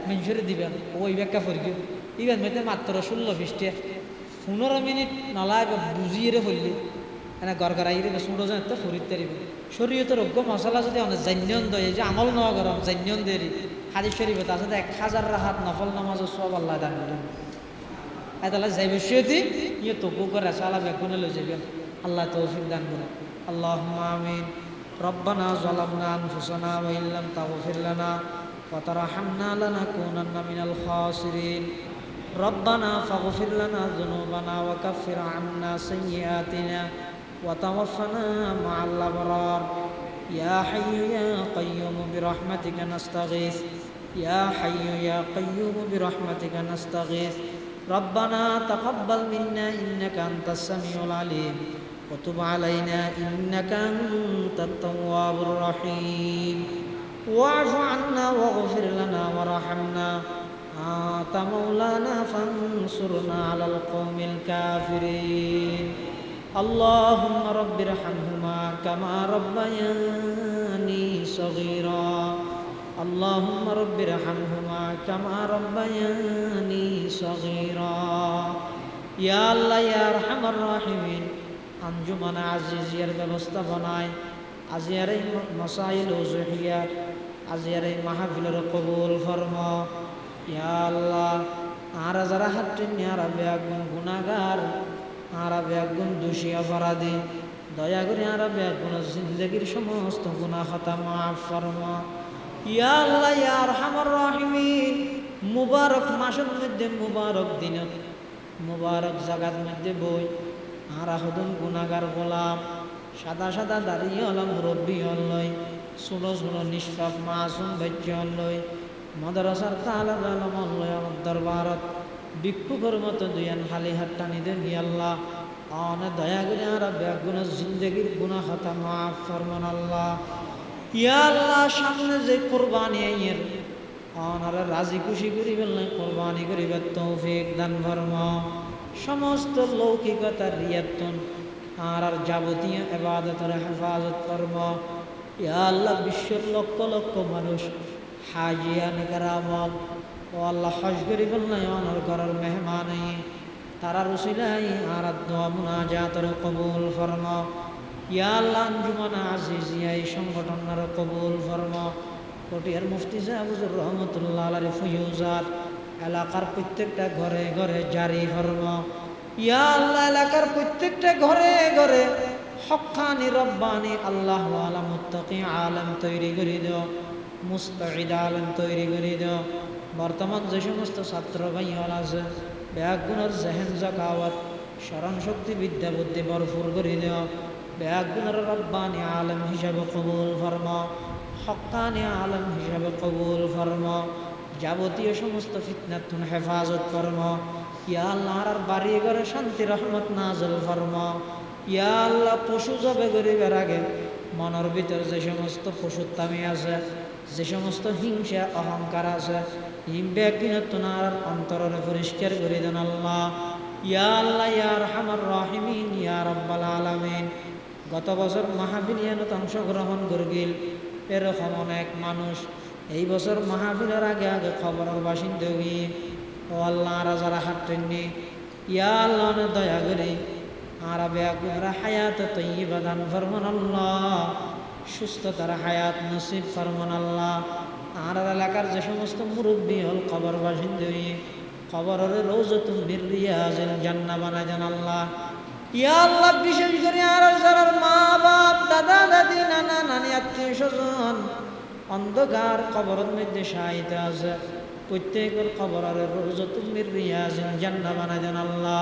মিনসরে দিবেন ওই ব্যাখ্যা ফরকি ইবেন মেতে মাত্র 16 পৃষ্ঠে 15 মিনিট নলায় বুঝিয়ে ফেললি এনে গড় গড়াইরে সুন্দর জন এত ফরিতে পারিব শরীয়তের অজ্ঞ মশলা যদি আমাদের জান্যন দেয় যে আমল নেওয়া গরম জান্যন দেরি হাদিস শরীফ তার সাথে 1000 রাহাত নফল নামাজ সব আল্লাহ দান করেন তাহলে যে বিষয়টি ইয়ে তবু করে সালা বেগুনে লই যাবেন আল্লাহ তৌফিক দান করেন আল্লাহুম্মা আমিন রব্বানা যালামনা আনফুসানা ওয়া ইল্লাম তাগফির লানা ওয়া তারহামনা লানাকুনান্না মিনাল খাসিরিন রব্বানা ফাগফির লানা যুনুবানা ওয়া কাফির আন্না সাইয়্যাতিনা ওয়া তাওয়াফানা মা'আল আবরার ইয়া হাইয়্যু ইয়া কাইয়্যুম বিরহমাতিকা নাস্তাগীথ ইয়া হাইয়্যু ইয়া কাইয়্যুম বিরহমাতিকা নাস্তাগীথ ربنا تقبل منا إنك أنت السميع العليم وتب علينا إنك أنت التواب الرحيم واعف عنا واغفر لنا وارحمنا أنت مولانا فانصرنا على القوم الكافرين اللهم رب ارحمهما كما ربياني صغيرا اللهم رب ارحمهما كما ربياني صغيرا يا الله يا ارحم الراحمين আঞ্জুমান আজিজিয়ার ব্যবস্থাপনায় আজিয়ার এই মাসাইল উজহিয়াত আজিয়ার এই মাহফিলের কবুল ফরমা ইয়া আল্লাহ আর যারা হাতটি নিয়ারা বেগুন গুনাহগার আর বেগুন দোষী অপরাধী দয়া করে আর বেগুন জিন্দেগীর সমস্ত গুনাহ খাতা মাফ ফরমা ইয়া আল্লাহ ইয়া আরহামার রাহিমিন মুবারক মাসের মধ্যে মুবারক দিনত মুবারক জায়গার মধ্যে বই আর আহুদুন গুনাহগার গোলাম সাদা সাদা দাঁড়িয়ে হলাম মুরব্বী হলই ষোলো ষোলো নিষ্পাপ মাসুম বাচ্চা হলই মাদ্রাসার তালাব আলম হলই আমার দরবারত ভিক্ষুকের মতো দুয়ান খালি হাত টানি দেন ই আল্লাহ অনেক দয়া করে আর বেগুন জিন্দগির গুনাহ খাতা মাফ ফরমান আল্লাহ ইয়া আল্লাহ সামনে যে কোরবানি আইয়ের অনারা রাজি খুশি করিবেন না কোরবানি করিবার তৌফিক দান ফরমা সমস্ত লৌকিকতার রিয়াতন আর যাবতীয় ইবাদতের হেফাজত ফরমা ইয়া আল্লাহ বিশ্বের লক্ষ লক্ষ মানুষ হাজিয়ান কেরামত ও আল্লাহ হজ করিবেন না অনর ঘরের মেহমান তারা রসিলাই আর দোয়া মুনাজাতের কবুল ফরমা ইয়া আল্লাহ আঞ্জুমান আজিজিয়া এই সংগঠনের কবুল ফরমা পটিয়ার মুফতি সাহেব হুজুর রহমতুল্লাহ আলাইহি ফয়ুজাত এলাকার প্রত্যেকটা ঘরে ঘরে জারি ফরমা ইয়া আল্লাহ এলাকার প্রত্যেকটা ঘরে ঘরে হক্কানি রব্বানি আল্লাহ ওয়ালা মুত্তাকি আলেম তৈরি করে দাও মুস্তাঈদ আলেম তৈরি করে দাও বর্তমান যে সমস্ত ছাত্র ভাই আছে বেগুনের জেহেন জাকাওয়াত স্মরণ শক্তি বিদ্যা বুদ্ধি ভরপুর করে দাও বেগুনের রব্বানি আলেম হিসাবে কবুল ফরমা হক্কানি আলেম হিসাবে কবুল ফরমা যাবতীয় সমস্ত ফিতনাতুন হেফাজত ফরমা ইয়া আল্লাহ আর বাড়ি ঘরে শান্তি রহমত নাজল ফরমা ইয়া আল্লাহ পশু জবে গরিবের আগে মনের ভিতর যে সমস্ত পশুত্বামি আছে যে সমস্ত হিংসা অহংকার আছে হিংবেকিনতুনার অন্তরের পরিষ্কার করে দেন আল্লাহ ইয়া আল্লাহ ইয়া আরহামার রাহিমিন ইয়া রাব্বাল আলামিন গত বছর মাহফিলিয়ানত অংশগ্রহণ করগিল এরকম অনেক মানুষ এই বছর মাহফিলের আগে আগে খবরের বাসিন্দা গিয়ে ও আল্লাহ যারা হাত টেননি ইয়া আল্লাহ দয়া করে আর বেগুনরা হায়াত তৈবা দান ফরমান আল্লাহ সুস্থতার হায়াত নসিব ফরমান আল্লাহ আর এলাকার যে সমস্ত মুরব্বী হল খবর বাসিন্দা কবরের রওজাতুম মির রিয়াজিল জান্নাহ বানায় দেন আল্লাহ। ইয়া আল্লাহ, বিশেষ করে আর যারা মা বাপ, দাদা দাদি, নানা নানি, আত্মীয় স্বজন অন্ধকার কবরের মধ্যে শায়িত আছে, প্রত্যেকের কবরের রওজাতুম মির রিয়াজিল জান্নাহ বানায় দেন আল্লাহ।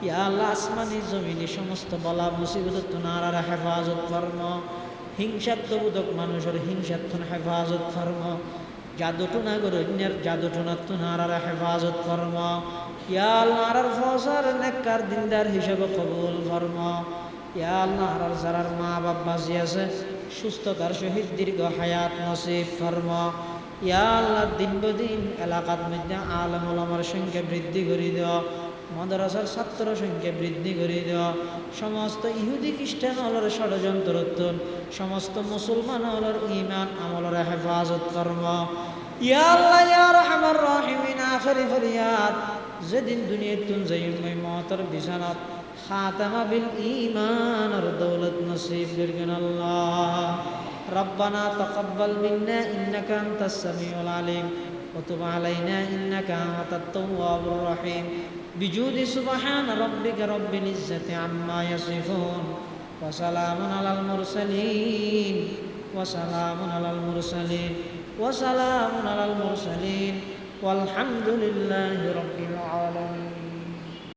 ইয়া আল্লাহ, আসমানি জমিনি সমস্ত বলা মুসিবত তুনারার হেফাজত ফরম, হিংসাত্মবোধক মানুষের হিংসাত্মন হেফাজত ফরম, জাদুটুনা গরুন্যের জাদুটুনা তুনারার হেফাজত ফরম। ইয়া আল্লাহ, আর ফসর নেককার দিনদার হিসেবে কবুল ফরম। ইয়া আল্লাহ, আর যারার মা বাপ বাঁচি আছে সুস্থতার সহিত দীর্ঘ হায়াত নসিব ফরম। ইয়া আল্লাহ, দিন বদিন এলাকার মধ্যে আলেম ওলামার সংখ্যা বৃদ্ধি করে দেওয়া, মাদ্রাসার ছাত্র সংখ্যা বৃদ্ধি করে দেওয়া, সমস্ত ইহুদি খ্রিস্টান হলর ষড়যন্ত্রোত্তর, সমস্ত মুসলমান হলর ইমান আমলর হেফাজত কর্ম। ইয়া আল্লাহ, ইয়া রাহমার রাহিমিন, আখিরি ফরিয়াদ, যেদিন দুনিয়ার তুন যাই মওতের বিছানাত খাতামা বিল ঈমান আর দৌলত নসিব করবেন আল্লাহ। রব্বানা তাকাব্বাল মিন্না ইন্নাকা আনতাস সামিউল আলিম ওয়া তুব আলাইনা ইন্নাকা আনতাত তাওয়াবুর রহিম। বিজুদি সুবহান রাব্বিকা রব্বিল ইজ্জাতি আম্মা ইয়াসিফুন ওয়া সালামুন আলাল মুরসালিন ওয়া সালামুন আলাল মুরসালিন ওয়া সালামুন আলাল মুরসালিন ওয়ালহামদুলিল্লাহি রাব্বিল আলামিন।